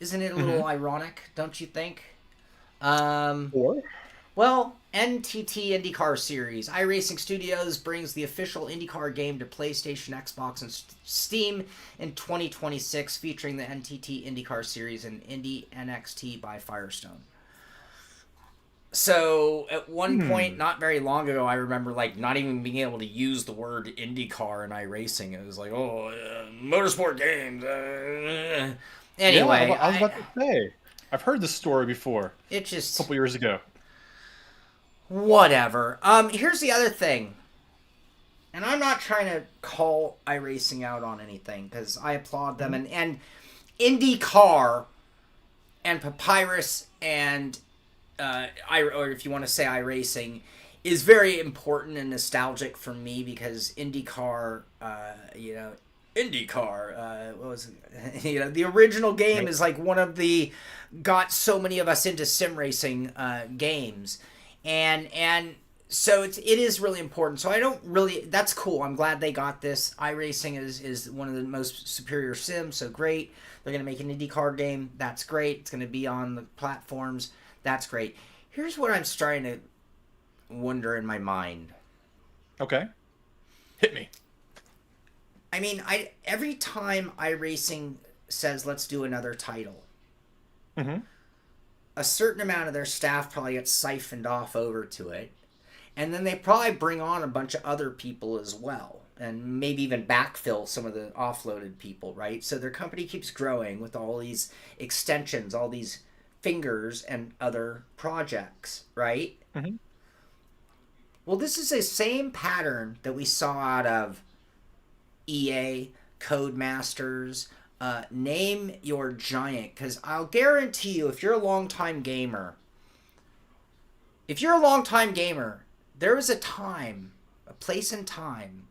Isn't it a little ironic, don't you think? Or? Well, NTT IndyCar Series. iRacing Studios brings the official IndyCar game to PlayStation, Xbox, and Steam in 2026, featuring the NTT IndyCar Series and Indy NXT by Firestone. So, at one point, not very long ago, I remember, like, not even being able to use the word IndyCar in iRacing. It was like, oh, motorsport games. Anyway. Yeah, I was about to say. I've heard this story before. It just... A couple years ago. Whatever. Here's the other thing. And I'm not trying to call iRacing out on anything, because I applaud them. And IndyCar and Papyrus and... or if you want to say iRacing, is very important and nostalgic for me because IndyCar, what was it? The original game is like one of the got so many of us into sim racing games, and so it is really important. So I don't really. That's cool. I'm glad they got this. iRacing is one of the most superior sims. So great. They're gonna make an IndyCar game. That's great. It's gonna be on the platforms. That's great. Here's what I'm starting to wonder in my mind. Okay. Hit me. I mean, every time iRacing says, let's do another title, a certain amount of their staff probably gets siphoned off over to it. And then they probably bring on a bunch of other people as well. And maybe even backfill some of the offloaded people, right? So their company keeps growing with all these extensions, all these fingers and other projects, right? Well, this is the same pattern that we saw out of EA, Codemasters, name your giant, because I'll guarantee you, if you're a longtime gamer, there was a time, a place and time,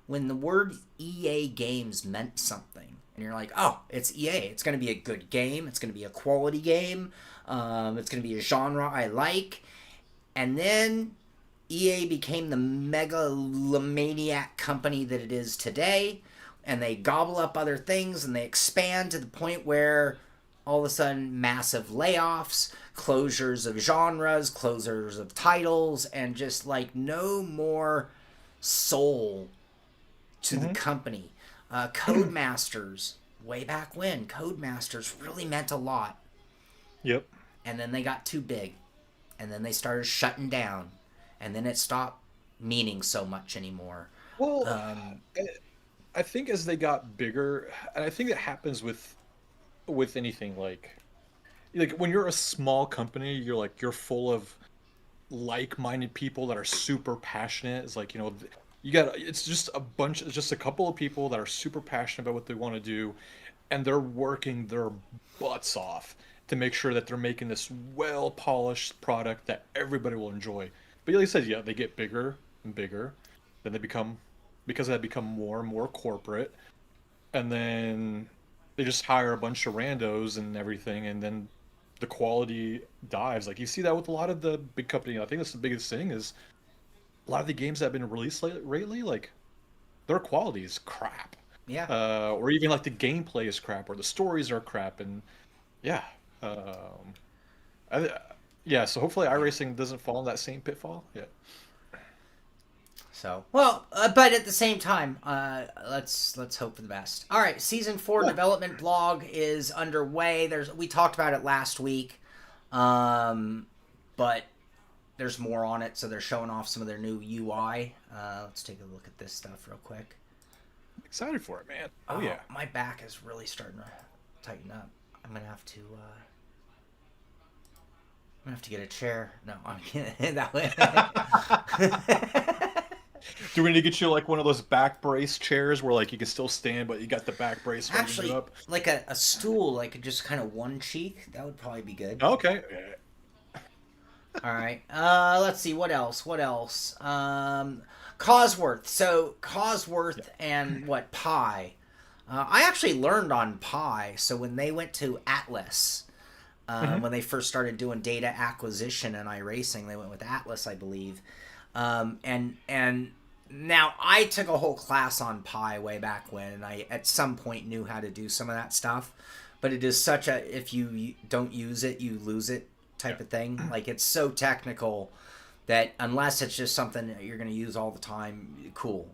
when the word EA Games meant something. And you're like, oh, it's EA. It's going to be a good game. It's going to be a quality game. It's going to be a genre I like. And then EA became the megalomaniac company that it is today. And they gobble up other things and they expand to the point where all of a sudden massive layoffs, closures of genres, closures of titles, and just like no more soul to the company. Codemasters, way back when, Codemasters really meant a lot. Yep. And then they got too big. And then they started shutting down. And then it stopped meaning so much anymore. Well, I think as they got bigger, and I think that happens with anything, like when you're a small company, you're full of like-minded people that are super passionate. It's like, it's just a couple of people that are super passionate about what they want to do, and they're working their butts off to make sure that they're making this well-polished product that everybody will enjoy. But like I said, yeah, they get bigger and bigger, then they become more and more corporate, and then they just hire a bunch of randos and everything, and then the quality dives. Like you see that with a lot of the big company. I think that's the biggest thing is a lot of the games that have been released lately, like their quality is crap. Yeah. Or even like the gameplay is crap, or the stories are crap, and yeah. So hopefully iRacing doesn't fall in that same pitfall. Yeah. So, well, but at the same time, let's hope for the best. All right, Season 4 development blog is underway. We talked about it last week, but there's more on it, so they're showing off some of their new UI. Let's take a look at this stuff real quick. I'm excited for it, man. Oh yeah. My back is really starting to tighten up. I'm gonna have to get a chair. No, I'm kidding. That way. Do we need to get you like one of those back brace chairs where like you can still stand, but you got the back brace? Actually, up? Like a stool, like just kind of one cheek. That would probably be good. Okay. All right. Let's see. What else? Cosworth. So Cosworth and what? Pi. I actually learned on Pi. So when they went to Atlas, when they first started doing data acquisition and iRacing, they went with Atlas, I believe. And now I took a whole class on Pi way back when, and I at some point knew how to do some of that stuff. But it is such a, if you don't use it, you lose it type of thing. Like it's so technical that unless it's just something that you're going to use all the time, cool.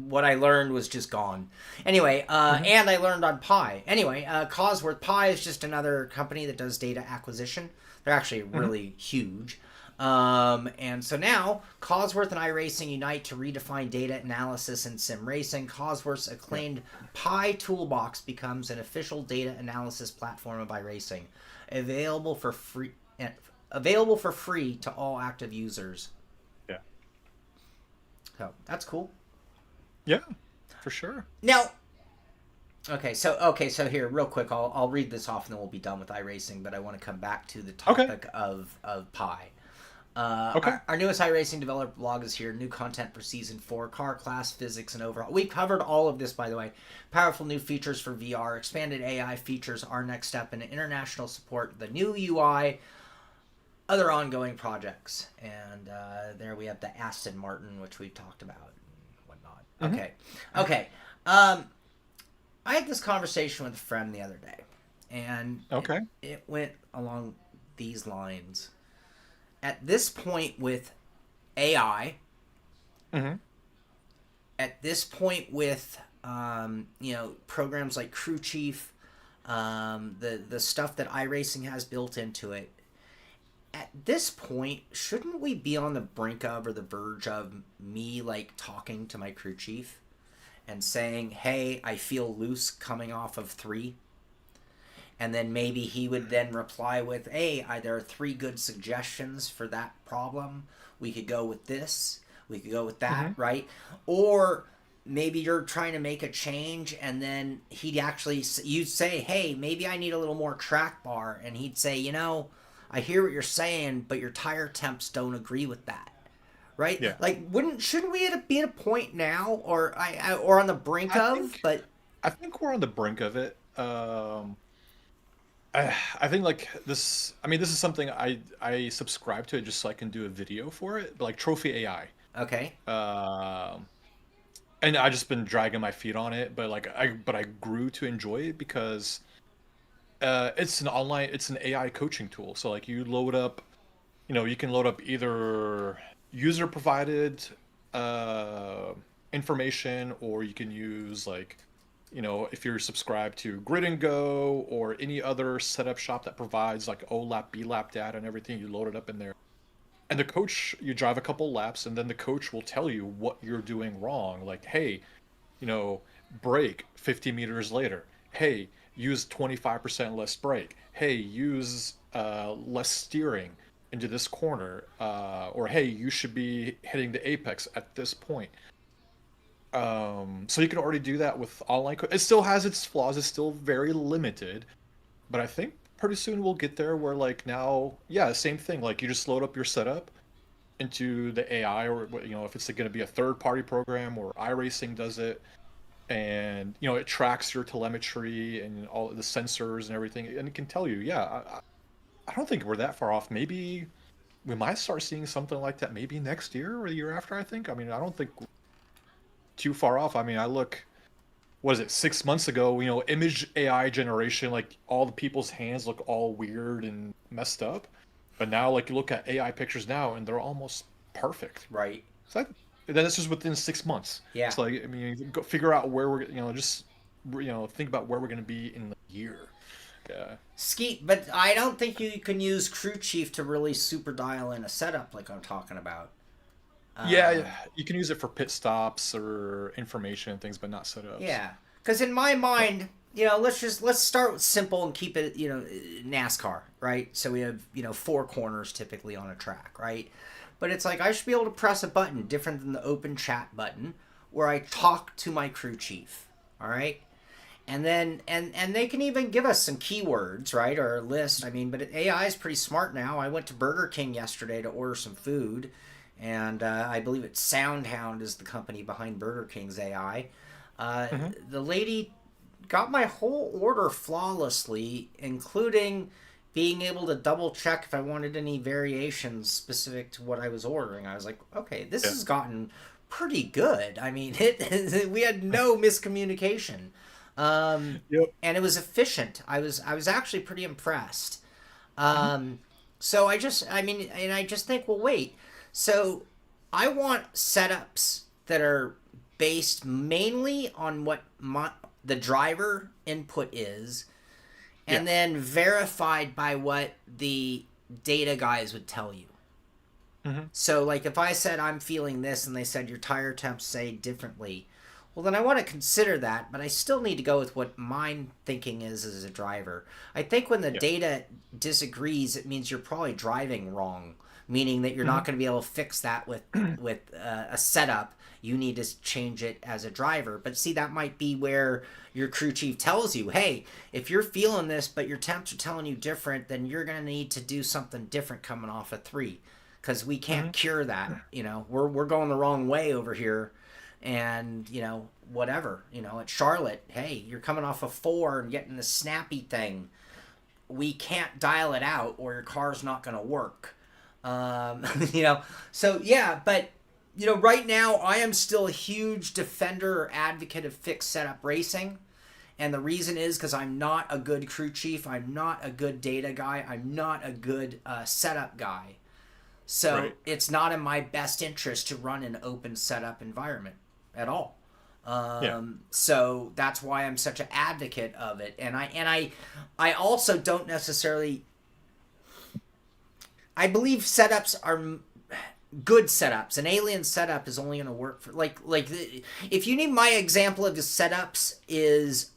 What I learned was just gone. Anyway, and I learned on Pi. Anyway, Cosworth. Pi is just another company that does data acquisition. They're actually really huge. And so now, Cosworth and iRacing unite to redefine data analysis in sim racing. Cosworth's acclaimed Pi Toolbox becomes an official data analysis platform of iRacing, available for free to all active users. Yeah. So that's cool. Yeah, for sure. Now, so here, real quick, I'll read this off and then we'll be done with iRacing. But I want to come back to the topic of Pi. Our newest iRacing developer blog is here. New content for Season 4. Car, class, physics, and overall. We covered all of this, by the way. Powerful new features for VR. Expanded AI features. Our next step in international support. The new UI. Other ongoing projects. And there we have the Aston Martin, which we talked about and whatnot. Okay. I had this conversation with a friend the other day. And it went along these lines. At this point with AI, at this point with programs like Crew Chief, the stuff that iRacing has built into it, at this point, shouldn't we be on the brink of or the verge of me like talking to my crew chief and saying, hey, I feel loose coming off of 3? And then maybe he would then reply with, hey, there are 3 good suggestions for that problem. We could go with this. We could go with that, right? Or maybe you're trying to make a change and then you'd say, hey, maybe I need a little more track bar. And he'd say, I hear what you're saying, but your tire temps don't agree with that. Right? Yeah. Like, shouldn't we be at a point now or on the brink of? I think we're on the brink of it. I think like this. I mean, this is something I subscribe to it just so I can do a video for it, like Trophy AI. Okay. And I just been dragging my feet on it, but I grew to enjoy it because it's an AI coaching tool. So like you load up, you can load up either user provided information, or you can use like, if you're subscribed to Grid and Go or any other setup shop that provides like OLAP, BLAP data and everything, you load it up in there. And the coach, you drive a couple laps and then the coach will tell you what you're doing wrong. Like, hey, brake 50 meters later. Hey, use 25% less brake. Hey, use less steering into this corner. Or hey, you should be hitting the apex at this point. So you can already do that with online. It still has its flaws. It's still very limited, but I think pretty soon we'll get there where like now, same thing. Like you just load up your setup into the AI, or if it's going to be a third-party program or iRacing does it, and it tracks your telemetry and all the sensors and everything, and it can tell you. I don't think we're that far off. Maybe we might start seeing something like that maybe next year or the year after. I mean, I don't think too far off. I mean, I look, what is it, 6 months ago, image AI generation, like all the people's hands look all weird and messed up. But now, like you look at AI pictures now and they're almost perfect. Right. So then this is within 6 months. Yeah. It's like, I mean, go figure out where we're, think about where we're going to be in the year. Yeah. Skeet, but I don't think you can use Crew Chief to really super dial in a setup like I'm talking about. You can use it for pit stops or information and things, but not setups. Yeah, because in my mind, let's start with simple and keep it, NASCAR, right? So we have 4 corners typically on a track, right? But it's like I should be able to press a button different than the open chat button where I talk to my crew chief, all right? And then and they can even give us some keywords, right, or a list. I mean, but AI is pretty smart now. I went to Burger King yesterday to order some food. And I believe it's SoundHound is the company behind Burger King's AI. The lady got my whole order flawlessly, including being able to double check if I wanted any variations specific to what I was ordering. I was like, okay, this has gotten pretty good. I mean, we had no miscommunication. And it was efficient. I was actually pretty impressed. So I mean, and I just think, well, wait. So I want setups that are based mainly on what the driver input is, and then verified by what the data guys would tell you. So, like, if I said I'm feeling this and they said your tire temps say differently, well, then I want to consider that, but I still need to go with what my thinking is as a driver. I think when the data disagrees, it means you're probably driving wrong, meaning that you're not going to be able to fix that with a setup. You need to change it as a driver. But see, that might be where your crew chief tells you, hey, if you're feeling this, but your temps are telling you different, then you're going to need to do something different coming off of 3. Because we can't cure that. You know, we're going the wrong way over here. And, you know, whatever. You know, at Charlotte, hey, you're coming off a 4 and getting the snappy thing. We can't dial it out or your car's not going to work. You know, so yeah, but, you know, right now I am still a huge defender or advocate of fixed setup racing. And the reason is because I'm not a good crew chief. I'm not a good data guy. I'm not a good setup guy. So it's not in my best interest to run an open setup environment at all. So that's why I'm such an advocate of it. And I also don't necessarily. I believe setups are good setups. An alien setup is only going to work for like if you need my example of the setups is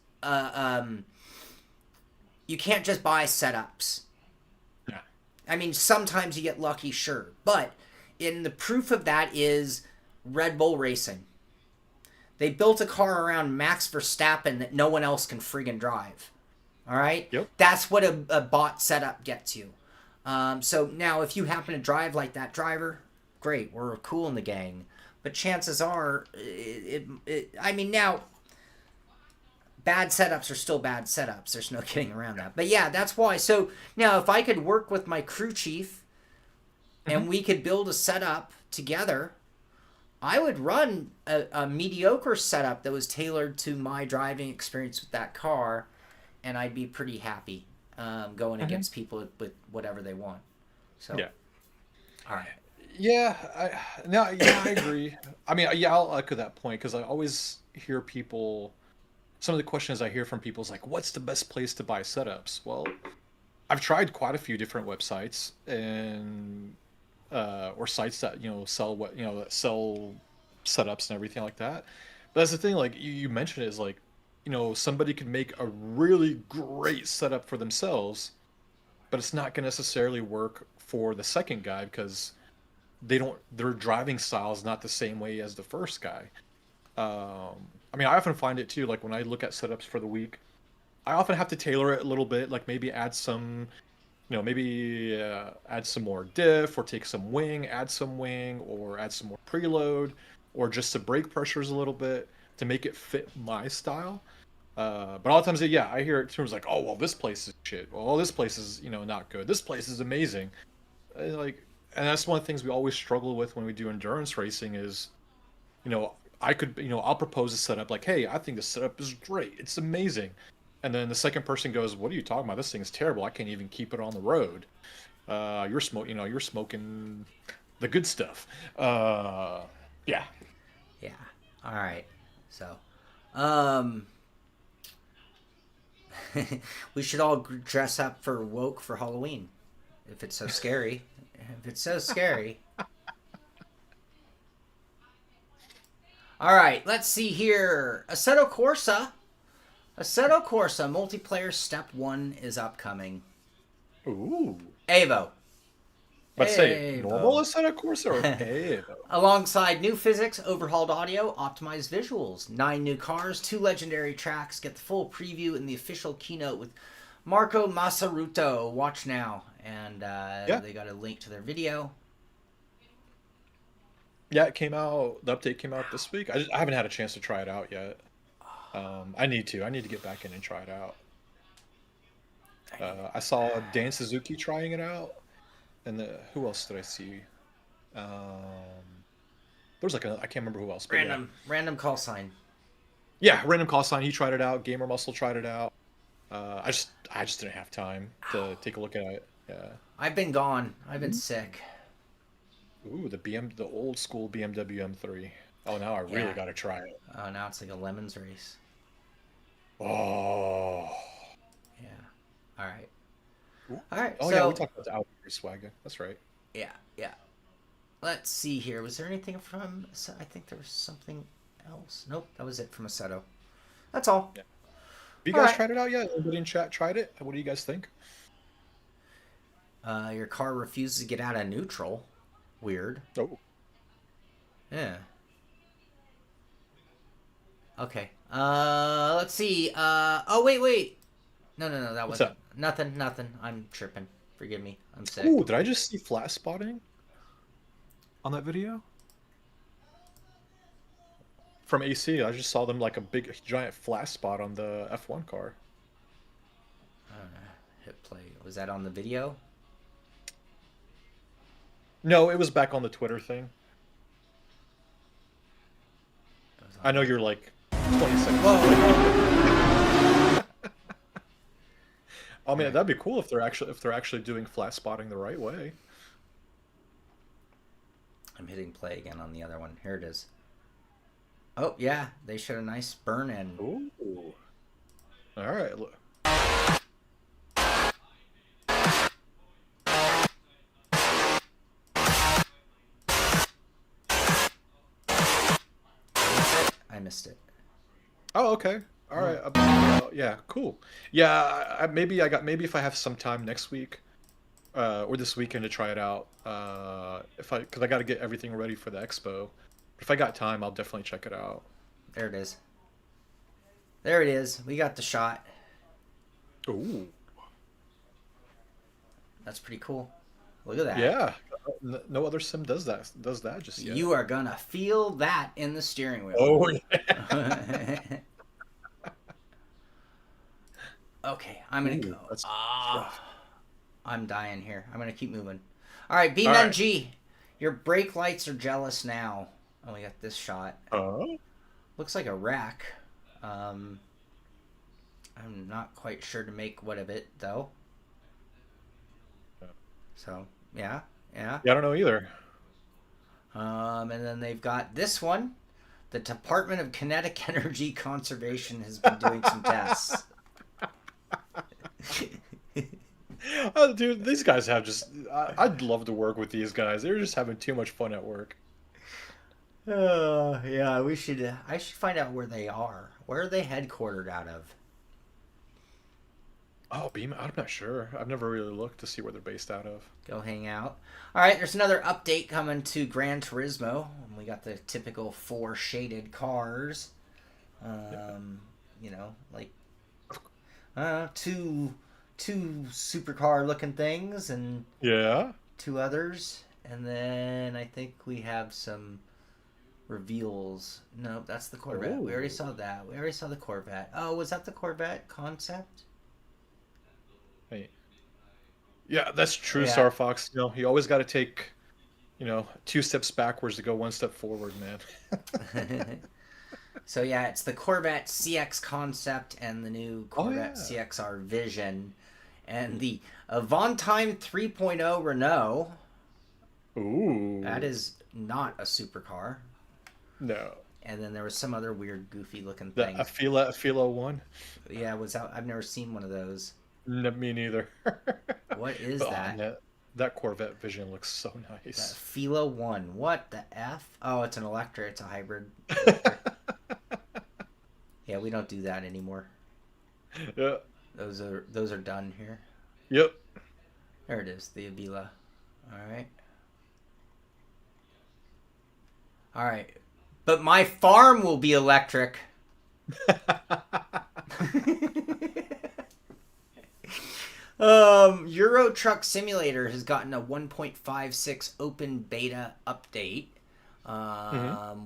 you can't just buy setups. Yeah. I mean, sometimes you get lucky, sure, but in the proof of that is Red Bull Racing. They built a car around Max Verstappen that no one else can friggin' drive. All right? Yep. That's what a bot setup gets you. So now if you happen to drive like that driver, great, we're cool in the gang. But chances are, I mean, now, bad setups are still bad setups. There's no getting around that. But yeah, that's why. So now if I could work with my crew chief and we could build a setup together, I would run a mediocre setup that was tailored to my driving experience with that car, and I'd be pretty happy going against people with whatever they want. So Yeah. All right. Yeah, I agree. I mean, yeah, I'll echo that point because I always hear people. Some of the questions I hear from people is like, "What's the best place to buy setups?" Well, I've tried quite a few different websites and or sites that sell that sell setups and everything like that. But that's the thing, like you mentioned, is like somebody could make a really great setup for themselves, but it's not going to necessarily work for the second guy because their driving style is not the same way as the first guy. I mean, I often find it too, like when I look at setups for the week, I often have to tailor it a little bit, like maybe add some add some more diff, or take some wing, add some wing, or add some more preload, or just the brake pressures a little bit to make it fit my style. But a lot of times, yeah, I hear it terms like, "Oh, well, this place is shit. Well, this place is not good. This place is amazing." And that's one of the things we always struggle with when we do endurance racing is, I'll propose a setup like, "Hey, I think this setup is great. It's amazing." And then the second person goes, "What are you talking about? This thing is terrible. I can't even keep it on the road. You're smoking the good stuff." Yeah. Yeah. All right. So, we should all dress up for woke for Halloween, if it's so scary. If it's so scary. All right, let's see here. Assetto Corsa multiplayer step 1 is upcoming. Ooh. Evo. Let's say normal Assetto Corsa or Evo. Alongside new physics, overhauled audio, optimized visuals, 9 new cars, 2 legendary tracks. Get the full preview in the official keynote with Marco Massaruto. Watch now. And they got a link to their video. Yeah, it came out. The update came out this week. I haven't had a chance to try it out yet. I need to get back in and try it out. I saw Dan Suzuki trying it out, and who else did I see? There was I can't remember who else. But random call sign. Yeah, random call sign. He tried it out. Gamer Muscle tried it out. I just didn't have time to take a look at it. Yeah. I've been gone. I've been sick. Ooh, the old school BMW M3. Oh, now I really Yeah. got to try it. Oh, now it's like a lemons race. Oh. Yeah. All right. Ooh. All right. Oh, yeah, we So, talked about the Audi wagon. That's right. yeah, yeah. Let's see here. Was there anything from? I think there was something else. Nope, that was it from Assetto. That's all. Yeah. Have you All guys right. tried it out yet? Anybody in chat tried it? What do you guys think? Your car refuses to get out of neutral. Weird. Oh. Yeah. Okay. Let's see. Oh, wait. No, that What's wasn't. up? Nothing. I'm tripping. Forgive me. I'm sick. Ooh, did I just see flat spotting on that video? From AC, I just saw them like a big giant flat spot on the F1 car. Hit play. Was that on the video? No, it was back on the Twitter thing. It was on I know you're like 20 seconds. Whoa. I mean, that'd be cool if they're actually doing flat spotting the right way. I'm hitting play again on the other one. Here it is. Oh, yeah. They showed a nice burn in. Ooh. All right. Look. I missed it. Oh, okay. All right. Yeah, cool. Yeah, maybe if I have some time next week, or this weekend to try it out, because I got to get everything ready for the expo. If I got time, I'll definitely check it out. There it is. There it is. We got the shot. Ooh. That's pretty cool. Look at that. Yeah. No other sim does that just yet. You are gonna feel that in the steering wheel. Oh yeah. Okay, I'm gonna Ooh, go. that's Ah, I'm dying here. I'm gonna keep moving. All right, All right. BeamNG, your brake lights are jealous now. Oh, we got this shot. Looks like a rack. I'm not quite sure to make what of it though. So yeah. Yeah, I don't know either. And then they've got this one. The Department of Kinetic Energy Conservation has been doing some tests. Oh, dude, these guys have just. I'd love to work with these guys. They're just having too much fun at work. Yeah, we should. I should find out where they are. Where are they headquartered out of? Oh, Beam, I'm not sure. I've never really looked to see where they're based out of. Go hang out. All right, there's another update coming to Gran Turismo. We got the typical 4 shaded cars. You know, like two supercar looking things and Yeah. 2 others, and then I think we have some reveals. No, that's the Corvette. We already saw that. We already saw the Corvette. Oh, was that the Corvette concept? Hey. Yeah, that's true, Yeah. Star Fox. You know, you always got to take, 2 steps backwards to go 1 step forward, man. So yeah, it's the Corvette CX concept and the new Corvette yeah. CXR Vision, and the Avantime 3.0 Renault. Ooh. That is not a supercar. No. And then there was some other weird, goofy looking The thing. Afila 1? Yeah, was out. I've never seen one of those. No, me neither. What is But, that? that Corvette Vision looks so nice. That Fila 1. What the F? Oh, it's an electric. It's a hybrid. Yeah, we don't do that anymore. Yeah. Those are done here. Yep. There it is, the Avila. All right. But my farm will be electric. Euro Truck Simulator has gotten a 1.56 open beta update,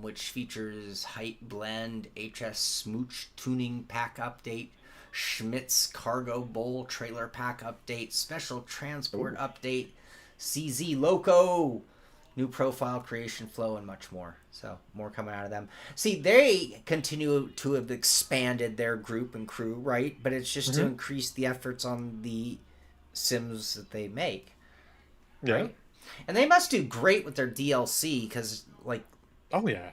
which features height blend, HS smooch tuning pack update, Schmitz cargo bowl trailer pack update, special transport update, CZ Loco, new profile creation flow, and much more. So more coming out of them. See, they continue to have expanded their group and crew, right? But it's just to increase the efforts on the Sims that they make. Yeah. Right? And they must do great with their DLC because, like, Oh yeah.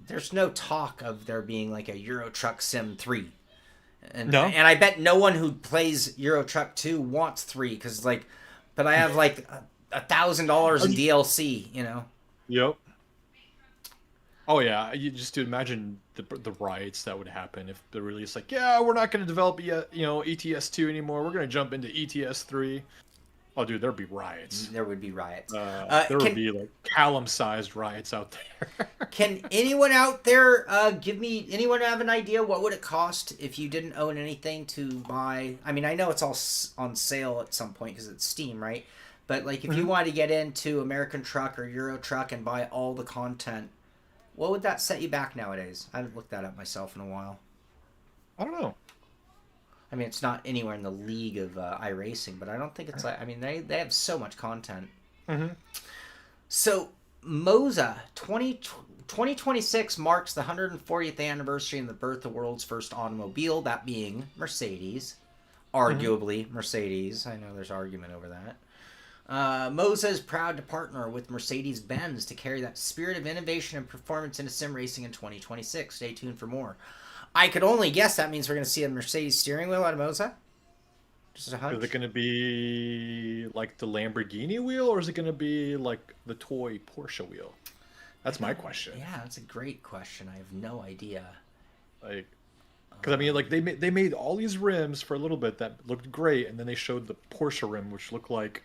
there's no talk of there being like a Euro Truck Sim 3. And No. and I bet no one who plays Euro Truck 2 wants 3 because, like, but I have like $1,000 in DLC, you know. Yep. Oh yeah, you just to imagine the riots that would happen if the release like, yeah, we're not going to develop ETS2 anymore. We're going to jump into ETS3. Oh, dude, there'd be riots. There would be riots. There would be like Callum-sized riots out there. Can anyone out there anyone have an idea what would it cost if you didn't own anything to buy? I mean, I know it's all on sale at some point because it's Steam, right? But like if you wanted to get into American Truck or Euro Truck and buy all the content, what would that set you back nowadays? I haven't looked that up myself in a while. I don't know. I mean, it's not anywhere in the league of iRacing, but I don't think it's like... I mean, they have so much content. Mm-hmm. So, Moza, 2026 marks the 140th anniversary and the birth of the world's first automobile, that being Mercedes. Arguably Mercedes. I know there's argument over that. Moza is proud to partner with Mercedes-Benz to carry that spirit of innovation and performance into sim racing in 2026. Stay tuned for more. I could only guess that means we're going to see a Mercedes steering wheel out of Moza. Just a hunch. Is it going to be like the Lamborghini wheel, or is it going to be like the toy Porsche wheel? That's my question. Yeah, that's a great question. I have no idea. Like, because I mean, like they made all these rims for a little bit that looked great, and then they showed the Porsche rim, which looked like,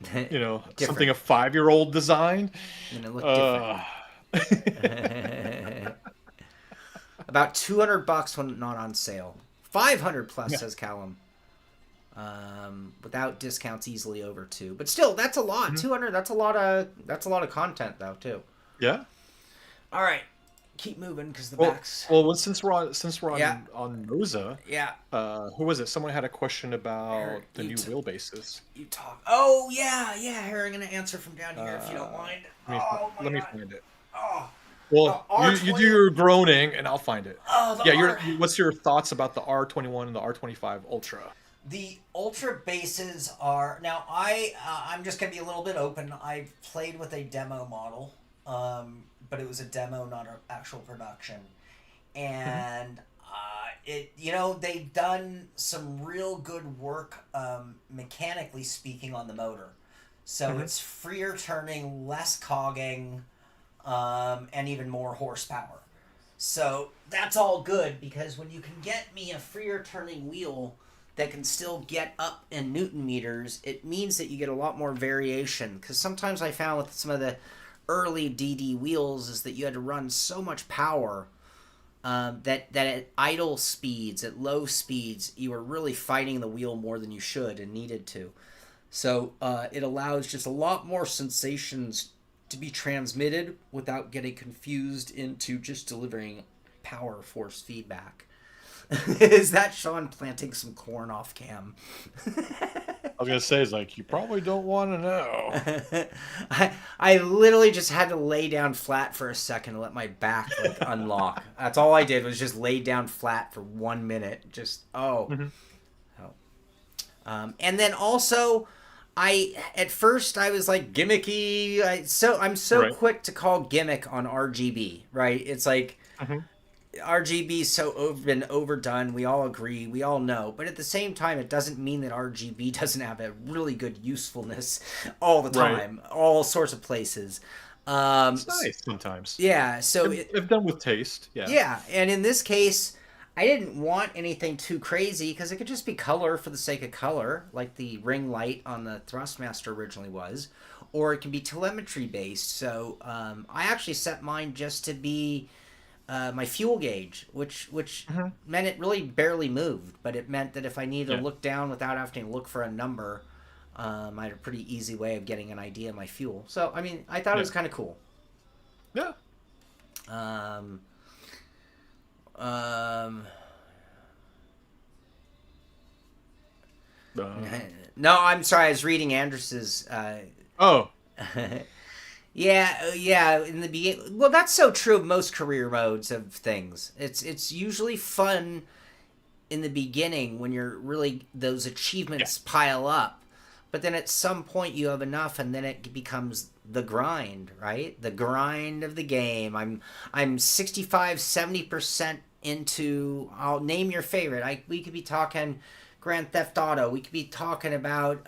something a 5-year-old designed. And it looked different. About $200 when not on sale. 500 plus, says Callum. Without discounts, easily over 2. But still, that's a lot. 200. That's a lot of content, though, too. Yeah. All right, keep moving because the backs. Well, since we're on Moza. Yeah. Who was it? Someone had a question about the new wheelbases. You talk. Oh yeah. Here, I'm gonna answer from down here if you don't mind. Let me find it. Oh. Well, you do your groaning, and I'll find it. Oh, what's your thoughts about the R21 and the R25 Ultra? The Ultra bases are now. I'm just gonna be a little bit open. I played with a demo model, but it was a demo, not an actual production, and they've done some real good work, mechanically speaking, on the motor. So it's freer turning, less cogging. And even more horsepower. So that's all good because when you can get me a freer turning wheel that can still get up in Newton meters, it means that you get a lot more variation. Because sometimes I found with some of the early DD wheels is that you had to run so much power that at idle speeds, at low speeds, you were really fighting the wheel more than you should and needed to. So it allows just a lot more sensations to be transmitted without getting confused into just delivering power force feedback. Is that Sean planting some corn off cam? I was gonna say, it's like, you probably don't want to know. I literally just had to lay down flat for a second to let my back unlock. That's all I did was just lay down flat for 1 minute. And then also, at first I was like gimmicky. I'm so quick to call gimmick on RGB, right? It's like RGB so been overdone. We all agree, we all know, but at the same time, it doesn't mean that RGB doesn't have a really good usefulness all the time, all sorts of places. It's nice sometimes. Yeah, so if done with taste. Yeah, and in this case, I didn't want anything too crazy because it could just be color for the sake of color, like the ring light on the Thrustmaster originally was, or it can be telemetry based. So I actually set mine just to be my fuel gauge, which meant it really barely moved, but it meant that if I needed to look down without having to look for a number, I had a pretty easy way of getting an idea of my fuel. So, I mean, I thought it was kind of cool. Yeah. No, I'm sorry. I was reading Andrus's. Yeah. In the beginning, well, that's so true of most career modes of things. It's usually fun in the beginning when you're really those achievements pile up, but then at some point you have enough, and then it becomes the grind, right? The grind of the game. I'm 65-70% into, I'll name your favorite. We could be talking Grand Theft Auto. We could be talking about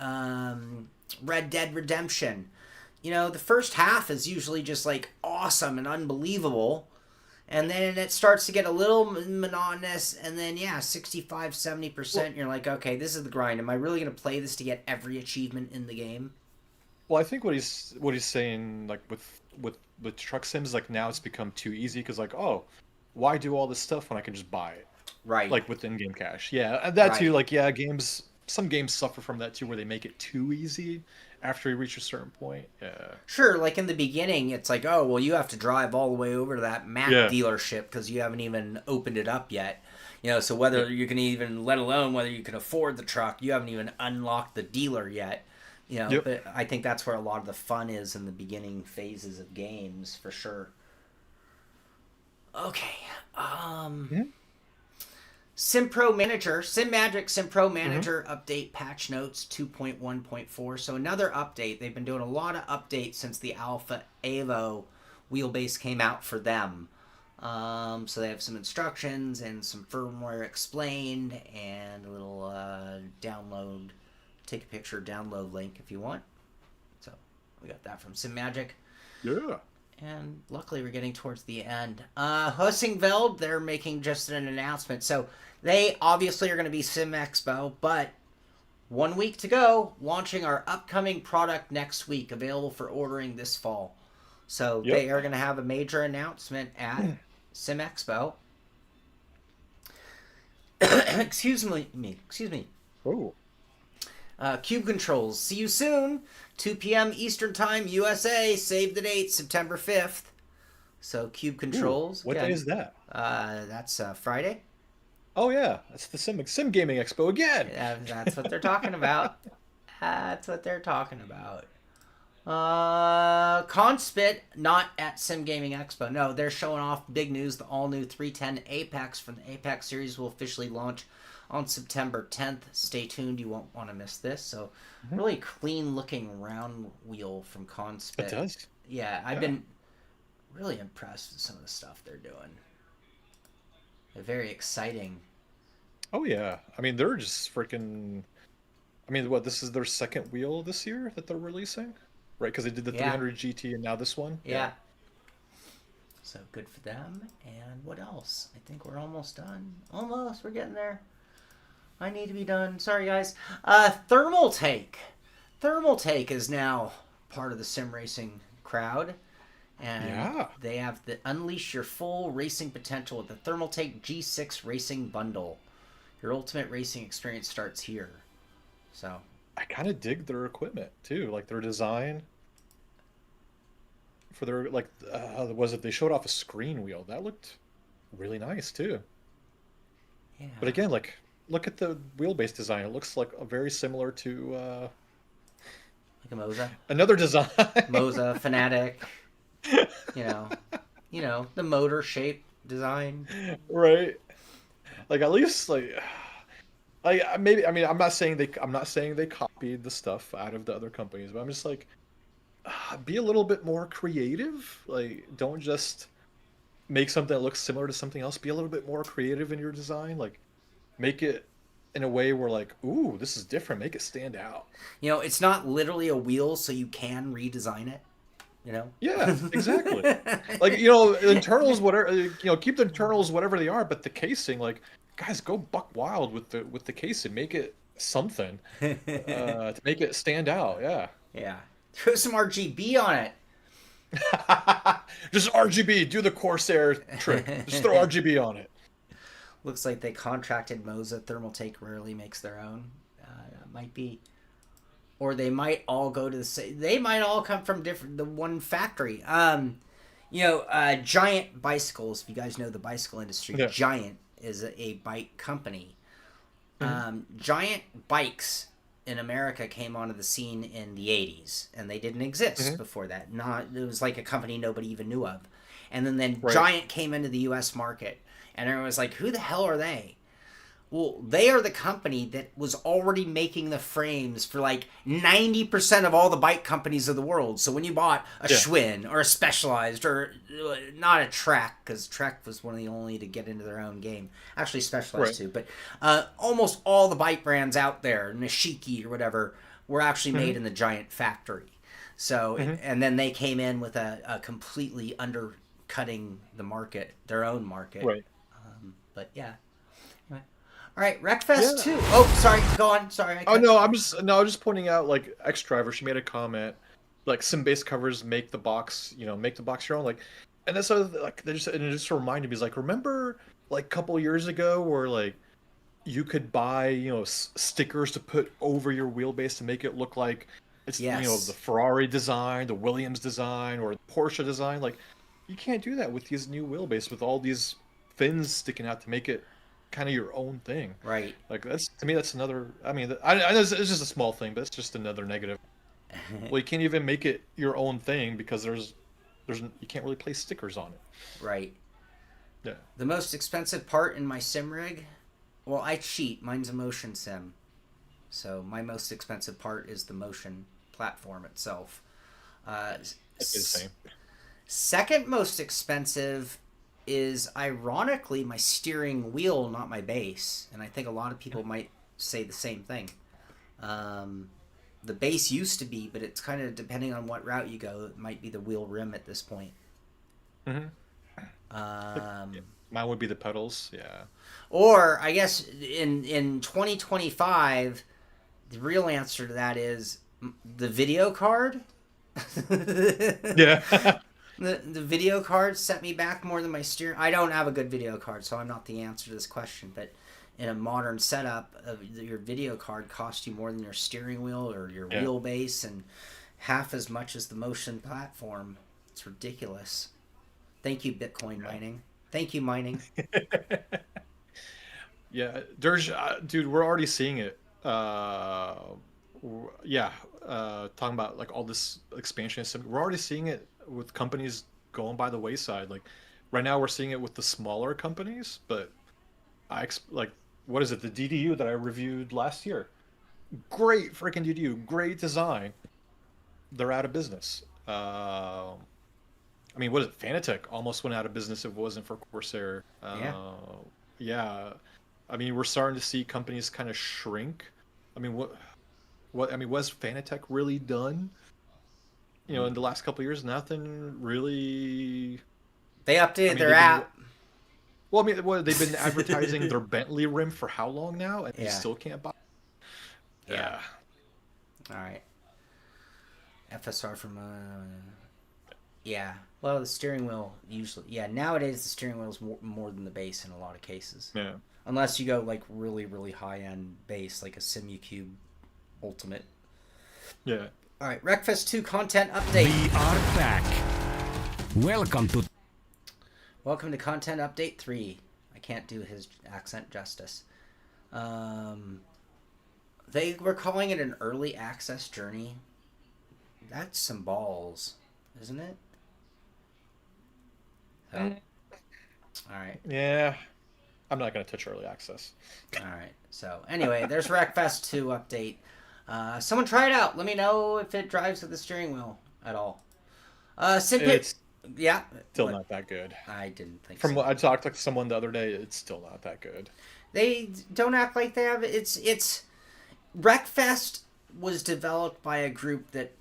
Red Dead Redemption. You know, the first half is usually just like awesome and unbelievable. And then it starts to get a little monotonous. And then, 65-70%, you're like, okay, this is the grind. Am I really going to play this to get every achievement in the game? Well, I think what he's saying, like with truck sims, like now it's become too easy because like, oh, why do all this stuff when I can just buy it? Right. Like with in-game cash. Yeah, and that too. Right. Like, some games suffer from that too, where they make it too easy after you reach a certain point. Yeah. Sure, like in the beginning, it's like, oh, well, you have to drive all the way over to that Mac dealership because you haven't even opened it up yet. You know, so whether you can even, let alone whether you can afford the truck, you haven't even unlocked the dealer yet. You know, but I think that's where a lot of the fun is in the beginning phases of games, for sure. Okay. SimPro Manager, SimMagic SimPro Manager update patch notes 2.1.4. So another update. They've been doing a lot of updates since the Alpha Evo wheelbase came out for them. So they have some instructions and some firmware explained and a little download, take a picture, download link if you want. So we got that from SimMagic. Yeah. And luckily we're getting towards the end. Husingveld, they're making just an announcement. So they obviously are going to be Sim Expo, but 1 week to go, launching our upcoming product next week, available for ordering this fall. So they are going to have a major announcement at Sim Expo. Excuse me. Oh. Cube Controls. See you soon. 2 p.m. Eastern Time, USA. Save the date, September 5th. So Cube Controls. What day is that? That's Friday. Oh yeah, that's the Sim Gaming Expo again. Yeah, that's what they're talking about. That's what they're talking about. Conspit, not at Sim Gaming Expo. No, they're showing off big news. The all-new 310 Apex from the Apex series will officially launch on September 10th. Stay tuned. You won't want to miss this. So, really clean-looking round wheel from Conspit. It does. Yeah, I've been really impressed with some of the stuff they're doing. They're very exciting. Oh yeah, I mean they're just freaking. I mean, what, this is their second wheel this year that they're releasing, right? Because they did the 300 GT and now this one. Yeah. So good for them. And what else? I think we're almost done. Almost. We're getting there. I need to be done. Sorry, guys. Thermal Take. Thermal Take is now part of the sim racing crowd. And they have the Unleash Your Full Racing Potential with the Thermal Take G6 Racing Bundle. Your ultimate racing experience starts here. So I kind of dig their equipment too, like their design for their they showed off a screen wheel that looked really nice too. Yeah. But again, like look at the wheelbase design. It looks like a very similar to like a Moza. Another design. Moza Fanatic. You know, the motor shape design. Right. Like at least maybe, I mean, I'm not saying they copied the stuff out of the other companies, but I'm just like, be a little bit more creative. Like, don't just make something that looks similar to something else. Be a little bit more creative in your design. Like, make it in a way where like, ooh, this is different. Make it stand out. You know, it's not literally a wheel, so you can redesign it. You know? Yeah, exactly. Like, you know, internals, whatever, you know, keep the internals whatever they are, but the casing, like, guys, go buck wild with the casing. Make it something to make it stand out. Yeah. Yeah. Throw some RGB on it. Just RGB. Do the Corsair trick. Just throw RGB on it. Looks like they contracted Moza. Thermal Take rarely makes their own. Might be. Or they might all go to the same. They might all come from the one factory. You know, Giant Bicycles. If you guys know the bicycle industry, Giant is a bike company. Giant bikes in America came onto the scene in the 80s, and they didn't exist before that. It was like a company nobody even knew of. And then Giant came into the U.S. market, and everyone was like, who the hell are they? Well, they are the company that was already making the frames for like 90% of all the bike companies of the world. So when you bought a Schwinn or a Specialized or not a Trek, because Trek was one of the only to get into their own game. Actually, Specialized too. But almost all the bike brands out there, Nishiki or whatever, were actually made in the giant factory. So, and then they came in with a completely undercutting the market, their own market. Right. But yeah. All right, Wreckfest 2. Oh, sorry, go on. Sorry. I'm just pointing out, like, X Driver, she made a comment, like, sim-based covers make the box your own, like, and that's like, it just reminded me, is like, remember, like, a couple years ago where, like, you could buy, stickers to put over your wheelbase to make it look like it's, the Ferrari design, the Williams design, or the Porsche design. Like, you can't do that with these new wheelbase with all these fins sticking out to make it kind of your own thing. Right. Like, to me, that's another, I mean, I know it's just a small thing, but it's just another negative. Well, you can't even make it your own thing because you can't really place stickers on it. Right. Yeah. The most expensive part in my sim rig, well, I cheat. Mine's a motion sim. So my most expensive part is the motion platform itself. It's the same. Second most expensive is ironically my steering wheel, not my base. And I think a lot of people might say the same thing. The base used to be, but it's kind of depending on what route you go, it might be the wheel rim at this point. Mine would be the pedals, yeah. Or I guess in 2025, the real answer to that is the video card. Yeah. The video card set me back more than my steering. I don't have a good video card, so I'm not the answer to this question. But in a modern setup, your video card costs you more than your steering wheel or your wheelbase, and half as much as the motion platform. It's ridiculous. Thank you, Bitcoin mining. Thank you, mining. Yeah, Dirge, dude, we're already seeing it. Talking about like all this expansion, we're already seeing it with companies going by the wayside. Like right now, we're seeing it with the smaller companies, but what is it? The DDU that I reviewed last year, great freaking DDU, great design. They're out of business. I mean, what is it? Fanatec almost went out of business if it wasn't for Corsair. Yeah. I mean, we're starting to see companies kind of shrink. I mean, was Fanatec really done? In the last couple of years, nothing really. They updated their app. Well, I mean, they've been advertising their Bentley rim for how long now, and you still can't buy it? Yeah. All right. FSR from yeah. Well, the steering wheel usually, nowadays the steering wheel is more than the base in a lot of cases. Yeah. Unless you go like really, really high end base, like a SimuCube Ultimate. Yeah. All right, Wreckfest 2 content update. We are back. Welcome to Content Update 3. I can't do his accent justice. They were calling it an early access journey. That's some balls, isn't it? So, all right. Yeah. I'm not going to touch early access. All right. So, anyway, there's Wreckfest 2 update. Someone try it out. Let me know if it drives with the steering wheel at all. Simpit. Yeah. Still not that good. I didn't think From so. what I talked to someone the other day, it's still not that good. They don't act like they have it's Wreckfest was developed by a group that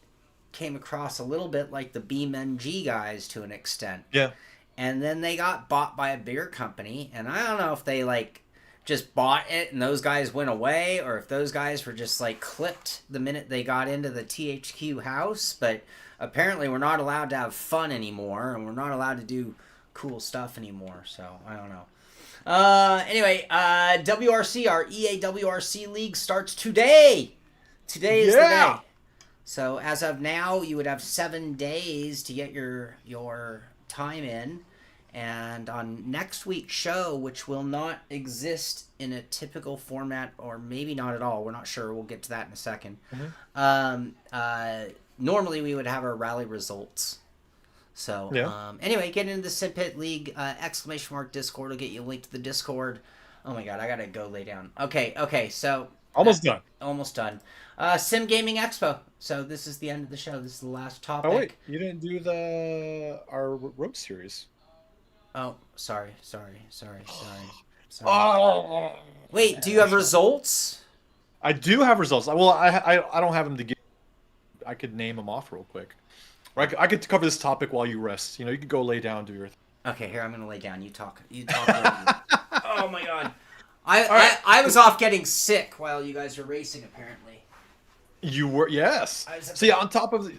came across a little bit like the BeamNG guys to an extent. Yeah. And then they got bought by a bigger company, and I don't know if they like just bought it and those guys went away, or if those guys were just like clipped the minute they got into the THQ house, but apparently we're not allowed to have fun anymore, and we're not allowed to do cool stuff anymore, so I don't know. Anyway, WRC, our EA WRC League starts today. Today is the day. So as of now, you would have 7 days to get your time in. And on next week's show, which will not exist in a typical format, or maybe not at all, we're not sure, we'll get to that in a second. Normally we would have our rally results. So, anyway, get into the Simpit League, !Discord will get you a link to the Discord. Oh my god, I gotta go lay down. Okay, so Almost done. almost done. Sim Gaming Expo. So this is the end of the show. This is the last topic. Oh wait, you didn't do our road series. Oh, sorry. Oh, Wait, do you have results? I do have results. Well, I don't have them to give. I could name them off real quick. Or I could cover this topic while you rest. You could go lay down, do your thing. Okay, here I'm gonna lay down. You talk. Oh my god. I was off getting sick while you guys were racing. Apparently. You were, yes. I was- See, on top of the.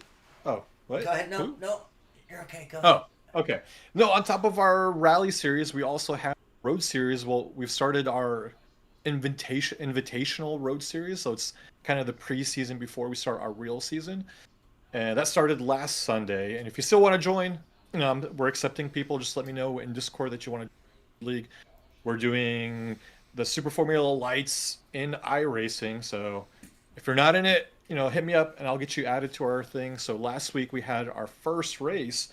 Oh, what? Go ahead. Who? No, you're okay. Go ahead. Oh, okay. No, on top of our rally series, we also have road series. Well, we've started our invitational road series, so it's kind of the preseason before we start our real season. And that started last Sunday. And if you still want to join, we're accepting people. Just let me know in Discord that you want to league. We're doing the Super Formula Lights in iRacing. So if you're not in it, hit me up and I'll get you added to our thing. So last week we had our first race.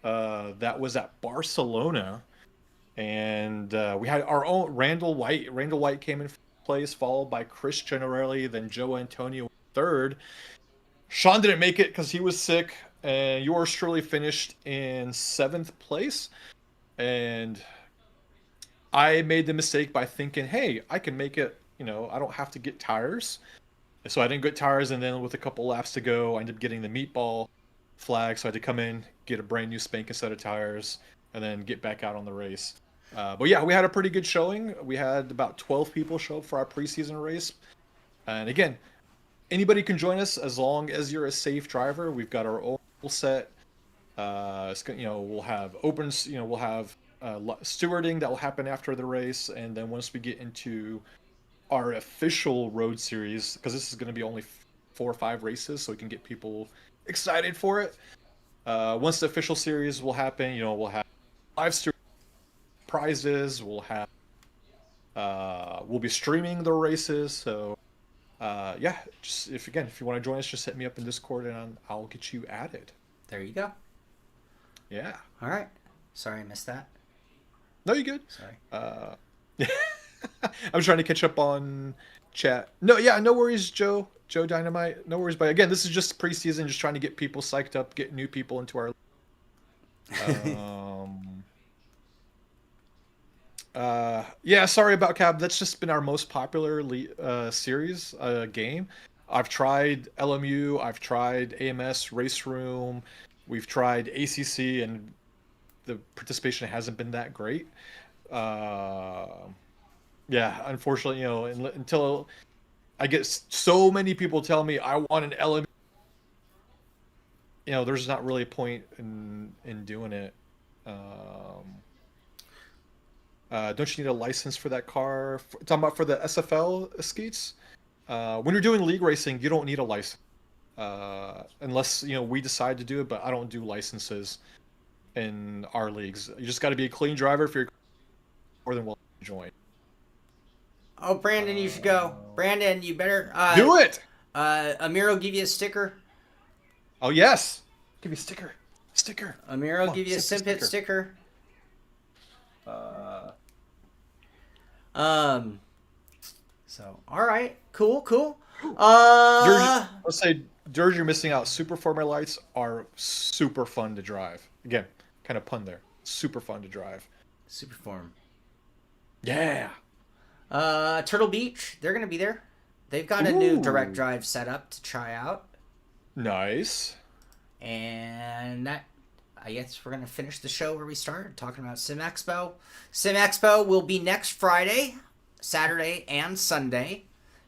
That was at Barcelona. And we had our own Randall White. Randall White came in place, followed by Chris Generelli, then Joe Antonio third. Sean didn't make it because he was sick, and yours truly finished in 7th place. And I made the mistake by thinking, hey, I can make it, I don't have to get tires. So I didn't get tires, and then with a couple laps to go, I ended up getting the meatball flag, so I had to come in, get a brand new spanking set of tires, and then get back out on the race. But yeah, we had a pretty good showing. We had about 12 people show up for our preseason race. And again, anybody can join us as long as you're a safe driver. We've got our own set. We'll have opens. We'll have stewarding that will happen after the race, and then once we get into our official road series, because this is going to be only 4 or 5 races, so we can get people excited for it. Once the official series will happen, we'll have live stream prizes. We'll have we'll be streaming the races. So yeah, just if you want to join us, just hit me up in Discord and I'll get you added. There you go. Yeah. All right. Sorry I missed that. No, you good. Sorry. I'm trying to catch up on chat. No worries, Joe Dynamite. No worries. But again, this is just preseason, just trying to get people psyched up, get new people into our. Yeah, sorry about Cab. That's just been our most popular series game. I've tried LMU, I've tried AMS Race Room, we've tried ACC, and the participation hasn't been that great. Yeah, unfortunately, until I get so many people tell me I want an LMU, there's not really a point in doing it. Don't you need a license for that car? Talking about for the SFL skates. When you're doing league racing, you don't need a license, unless we decide to do it. But I don't do licenses in our leagues. You just got to be a clean driver if you're more than welcome to join. Oh, Brandon, you should go. Brandon, you better do it. Amir will give you a sticker. Oh yes, give me a sticker. Amir will give you a Simpit sticker. So, all right, cool. Let's say, Dirge, you're missing out. Super Formula Lights are super fun to drive. Again, kind of pun there. Super fun to drive. Superform. Yeah. Turtle Beach, they're gonna be there. They've got a new direct drive set up to try out. Nice. And that, I guess we're going to finish the show where we started, talking about Sim Expo. Sim Expo will be next Friday, Saturday, and Sunday.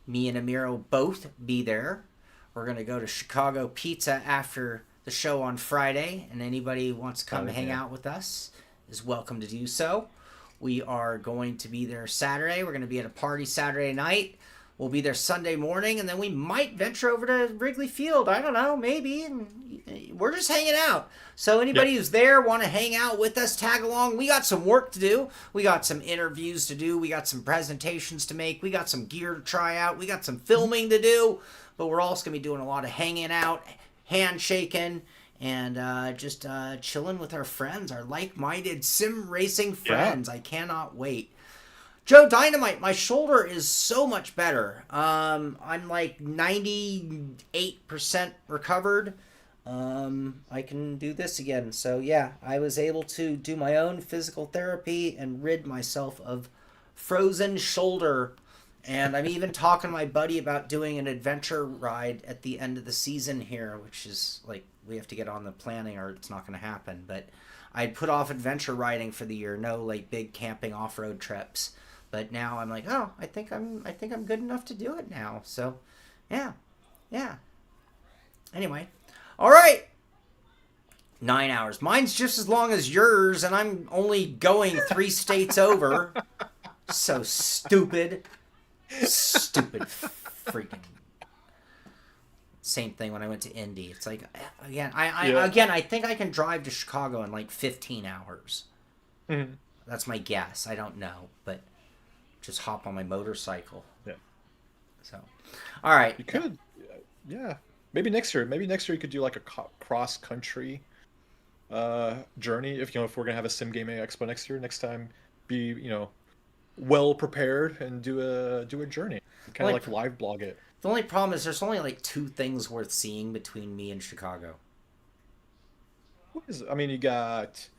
Me and Amir will both be there. We're going to go to Chicago Pizza after the show on Friday, and anybody who wants to come hang out with us is welcome to do so. We are going to be there Saturday. We're going to be at a party Saturday night. We'll be there Sunday morning, and then we might venture over to Wrigley Field. I don't know, maybe. And we're just hanging out. So anybody who's there, want to hang out with us, tag along. We got some work to do. We got some interviews to do. We got some presentations to make. We got some gear to try out. We got some filming to do. But we're also going to be doing a lot of hanging out, handshaking, and just chilling with our friends, our like-minded sim racing friends. I cannot wait. Joe Dynamite, my shoulder is so much better. I'm like 98% recovered. I can do this again. So yeah, I was able to do my own physical therapy and rid myself of frozen shoulder. And I'm even talking to my buddy about doing an adventure ride at the end of the season here, which is like, we have to get on the planning or it's not going to happen. But I'd put off adventure riding for the year, no like big camping off-road trips. But now I'm like, oh, I think I'm good enough to do it now. So, yeah. Anyway, all right. 9 hours. Mine's just as long as yours, and I'm only going 3 states over. So stupid. Stupid freaking. Same thing when I went to Indy. It's like, again, I think I can drive to Chicago in like 15 hours. Mm-hmm. That's my guess. I don't know, but just hop on my motorcycle. Yeah. So, all right. You could, yeah. Maybe next year. Maybe next year you could do like a cross country journey. If we're gonna have a Sim Gaming Expo next time, be well prepared and do a journey. Kind of like live blog it. The only problem is there's only like 2 things worth seeing between me and Chicago. You got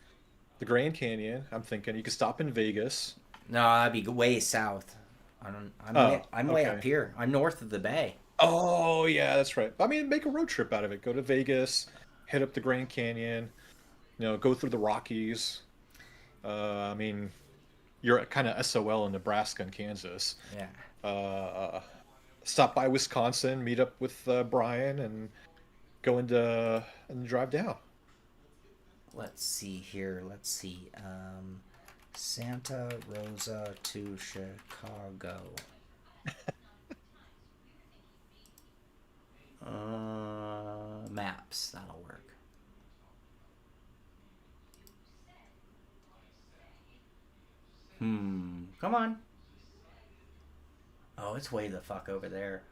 the Grand Canyon. I'm thinking you could stop in Vegas. No, that'd be way south. I'm way up here. I'm north of the bay. Oh yeah, that's right. Make a road trip out of it. Go to Vegas, hit up the Grand Canyon. Go through the Rockies. You're kind of SOL in Nebraska and Kansas. Yeah. Stop by Wisconsin, meet up with Brian, and go and drive down. Let's see here. Santa Rosa to Chicago. Maps. That'll work. Come on. Oh, it's way the fuck over there.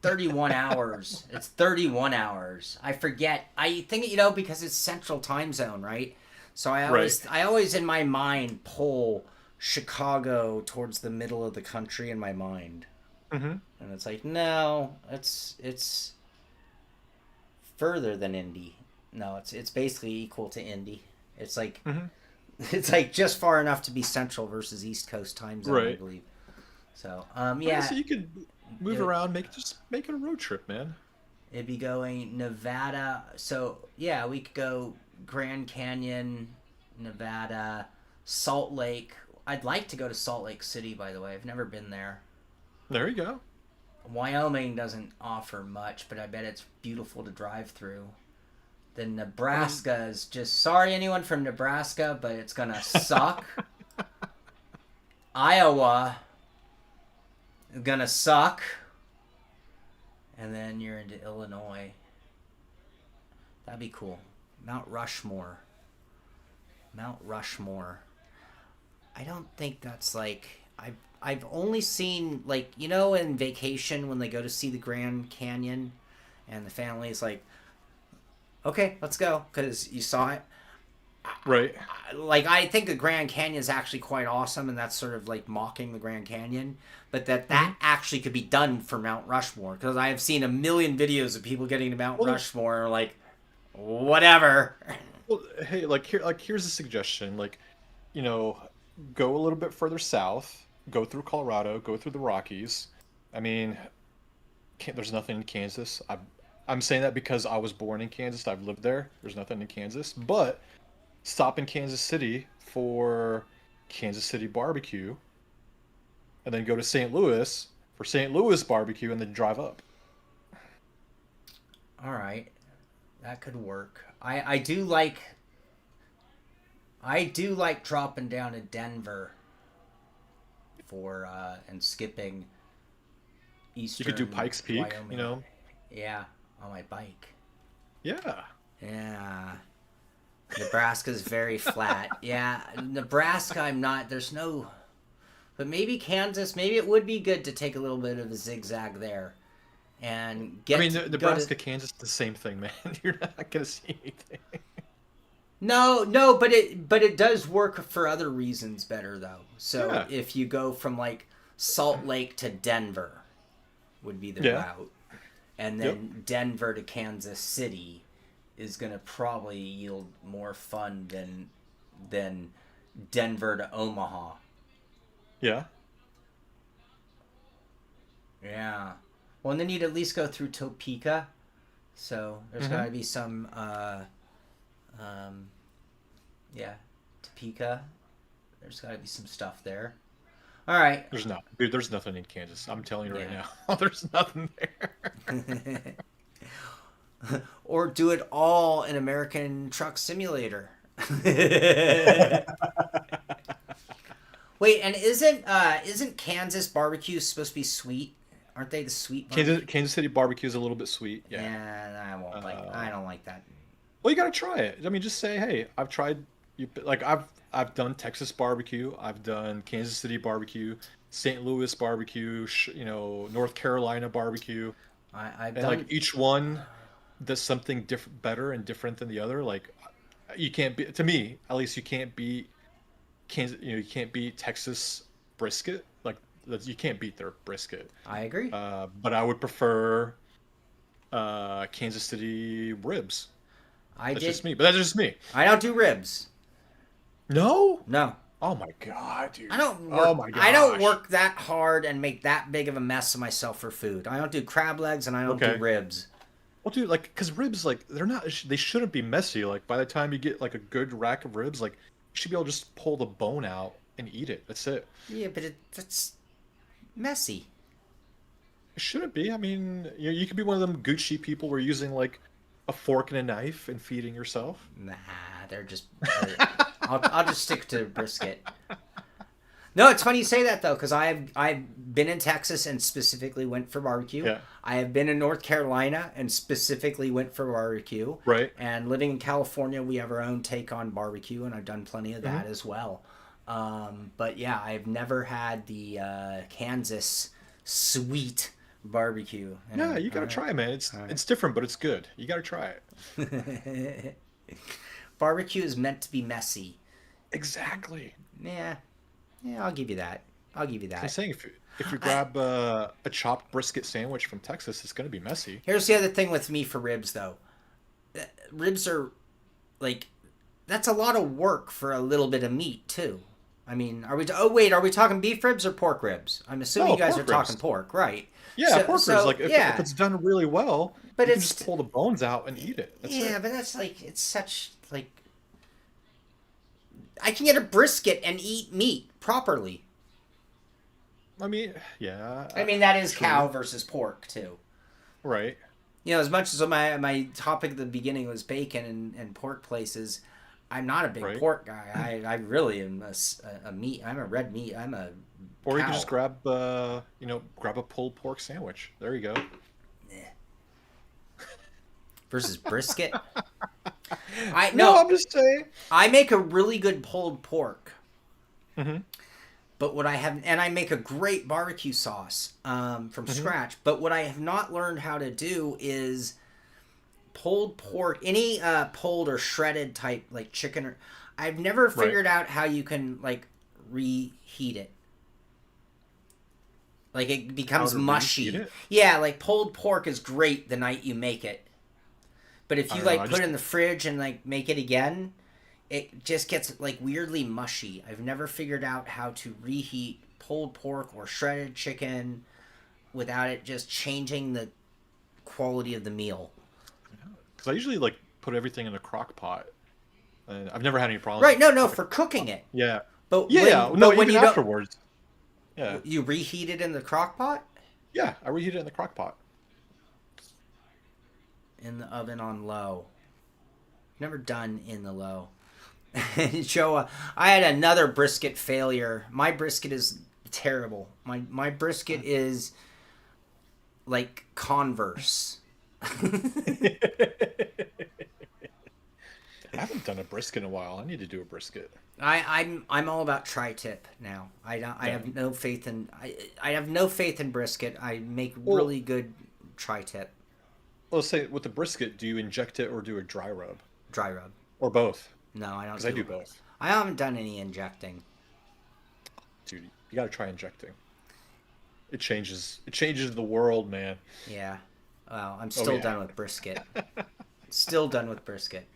31 hours. It's 31 hours. I forget. I think, because it's Central Time Zone, right? So I always in my mind pull Chicago towards the middle of the country in my mind. Mm-hmm. And it's like, no, it's further than Indy. No, it's basically equal to Indy. It's like it's like just far enough to be Central versus East Coast time zone, I believe. So, yeah. So you could move around, make it a road trip, man. It'd be going Nevada. So, yeah, we could go Grand Canyon, Nevada, Salt Lake. I'd like to go to Salt Lake City, by the way. I've never been there. There you go. Wyoming doesn't offer much, but I bet it's beautiful to drive through. Then Nebraska is just... Sorry, anyone from Nebraska, but it's going to suck. Iowa is going to suck. And then you're into Illinois. That'd be cool. Mount Rushmore. I don't think that's like... I've only seen, like, in Vacation when they go to see the Grand Canyon and the family's like, okay, let's go, because you saw it. Right. I think the Grand Canyon is actually quite awesome, and that's sort of like mocking the Grand Canyon, but that actually could be done for Mount Rushmore, because I have seen a million videos of people getting to Mount Rushmore, like, whatever. Well, hey, here's a suggestion, go a little bit further south, go through Colorado, go through the Rockies. There's nothing in Kansas. I'm saying that because I was born in Kansas. I've lived there. There's nothing in Kansas. But stop in Kansas City for Kansas City barbecue. And then go to St. Louis for St. Louis barbecue and then drive up. All right. That could work. I do like dropping down to Denver for and skipping Eastern. You could do Pikes Peak, Wyoming. Yeah, on my bike. Yeah. Yeah. Nebraska's very flat. Yeah, Nebraska, I'm not. There's no. But maybe Kansas. Maybe it would be good to take a little bit of a zigzag there, and get. Nebraska, Kansas, the same thing, man. You're not gonna see anything. No, but it does work for other reasons better though. So Yeah. if you go from like Salt Lake to Denver, would be the Yeah. route, and then Denver to Kansas City is gonna probably yield more fun than Denver to Omaha. Yeah. Yeah. Well, and then you'd at least go through Topeka, so there's got to be some yeah, Topeka. There's got to be some stuff there. All right. There's not, dude. There's nothing in Kansas. I'm telling you right Yeah. now. There's nothing there. Or do it all in American Truck Simulator. Wait, and isn't Kansas barbecue supposed to be sweet? Aren't they the sweet barbecue? Kansas City barbecue is a little bit sweet. Yeah. Yeah, I won't like. I don't like that. Well, you gotta try it. I mean, just say, hey, I've tried. Like I've done Texas barbecue. I've done Kansas City barbecue, St. Louis barbecue. North Carolina barbecue. I've And done. like each one does something different, better and different than the other. Like you can't be, to me at least, you can't beat Kansas. You can't beat Texas brisket. Like you can't beat their brisket. I agree. But I would prefer Kansas City ribs. I That's did. just me. But that's just me. I don't do ribs. No. No. Oh my god, dude. I don't work, Oh my god. I don't work that hard and make that big of a mess of myself for food. I don't do crab legs and I don't Okay. do ribs. Well, dude, like, because ribs, like, they're not. They shouldn't be messy. Like, by the time you get like a good rack of ribs, like, you should be able to just pull the bone out and eat it. That's it. Yeah, but that's messy. It shouldn't be. I mean, you could be one of them Gucci people where you're using like a fork and a knife and feeding yourself. Nah, they're just. I'll just stick to brisket. No, it's funny you say that though, because I've been in Texas and specifically went for barbecue. Yeah. I have been in North Carolina and specifically went for barbecue. Right. And living in California, we have our own take on barbecue, and I've done plenty of that as well. But yeah, I've never had the Kansas sweet barbecue. And, Yeah, you gotta try it, man. It's different, but it's good. You gotta try it. Barbecue is meant to be messy. Exactly. Yeah, I'll give you that. I'll give you I'm that. saying if you grab a chopped brisket sandwich from Texas, it's gonna be messy. Here's the other thing with me for ribs, though. Ribs are, like, that's a lot of work for a little bit of meat, too. I mean, are we talking beef ribs or pork ribs? I'm assuming No, you guys are pork talking ribs. pork, right? Yeah, pork ribs. Like if it's done really well, But you can it's- just pull the bones out and eat it. That's Yeah, it. but that's like, it's such, like, I can get a brisket and eat meat properly. I mean, yeah. I mean, that is true. cow versus pork, too. Right. You know, as much as my topic at the beginning was bacon and pork places, I'm not a big Right. pork guy. I really am a meat. I'm a red meat. I'm a Or you can cow. just grab grab a pulled pork sandwich. There you go. Versus brisket. No, I'm just saying. I make a really good pulled pork. Mm-hmm. But what I have, and I make a great barbecue sauce from Mm-hmm. scratch. But what I have not learned how to do is pulled pork, any pulled or shredded type like chicken. Or I've never Right. figured out how you can like reheat it. Like it becomes How to mushy. reheat it? Yeah, like pulled pork is great the night you make it. But if I you don't know, like I put just- it in the fridge and like make it again, it just gets like weirdly mushy. I've never figured out how to reheat pulled pork or shredded chicken without it just changing the quality of the meal. Because I usually like put everything in a crock pot, and I've never had any problems. Right? No, for cooking it. Yeah. But Yeah. when, No, but when even you don't, afterwards. Yeah. you reheat it in the crock pot, Yeah. I reheat it in the crock pot. in the oven on low. Never done in the low. Joe, I had another brisket failure. My brisket is terrible. My brisket is like Converse. I haven't done a brisket in a while. I need to do a brisket. I'm all about tri-tip now. I have no faith in I have no faith in brisket. I make really good tri-tip Let's say with the brisket, do you inject it or do a dry rub? dry rub. Or both? No, I don't. Because I do both. I haven't done any injecting. Dude, you gotta try injecting. It changes the world, man. Yeah. Well, I'm still done with brisket. Still done with brisket.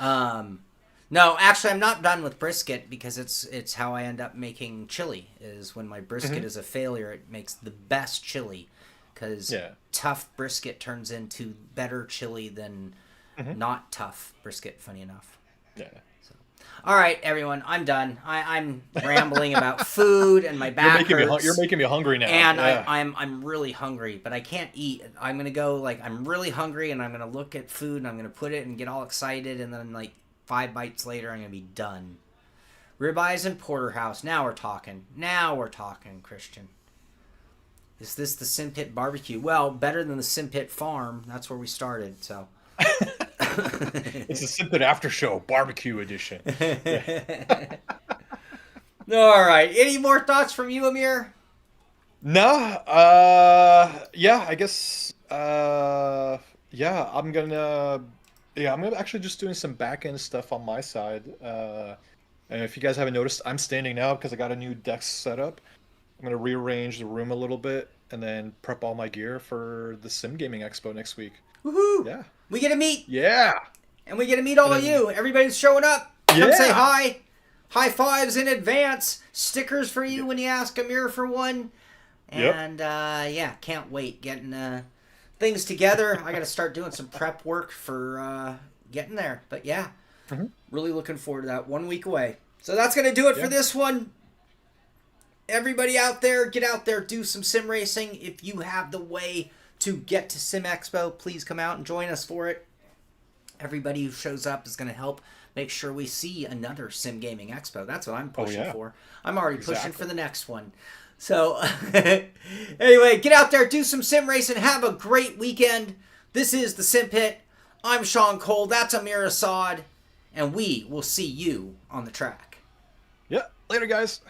No, actually, I'm not done with brisket because it's how I end up making chili. Is when my brisket is a failure, it makes the best chili. Because tough brisket turns into better chili than not tough brisket. Funny enough. Yeah. So, all right, everyone, I'm done. I'm rambling about food and my back hurts. You're making me hungry now. And I'm really hungry, but I can't eat. I'm gonna go I'm really hungry, and I'm gonna look at food, and I'm gonna put it and get all excited, and then 5 bites later, I'm gonna be done. Ribeyes and porterhouse. Now we're talking. Christian. Is this the Simpit barbecue? Well, better than the Simpit farm. That's where we started. So. It's a Simpit after show barbecue edition. All right. Any more thoughts from you, Amir? No. Yeah. I guess. Yeah. I'm actually just doing some back end stuff on my side. And if you guys haven't noticed, I'm standing now because I got a new desk set up. I'm gonna rearrange the room a little bit and then prep all my gear for the Sim Gaming Expo next week. Woohoo! Yeah. We get to meet. Yeah. And we get to meet all of you. Everybody's showing up. Come say hi. High fives in advance. Stickers for you when you ask Amir for one. And can't wait getting things together. I got to start doing some prep work for getting there. But really looking forward to that. 1 week away. So that's going to do it for this one. Everybody out there, get out there, do some sim racing. If you have the way to get to Sim Expo, please come out and join us for it. Everybody who shows up is going to help make sure we see another Sim Gaming Expo. That's what I'm pushing for. I'm already pushing for the next one. So, anyway, get out there, do some sim racing, have a great weekend. This is the Simpit. I'm Sean Cole. That's Amir Assad. And we will see you on the track. Yeah. Later, guys.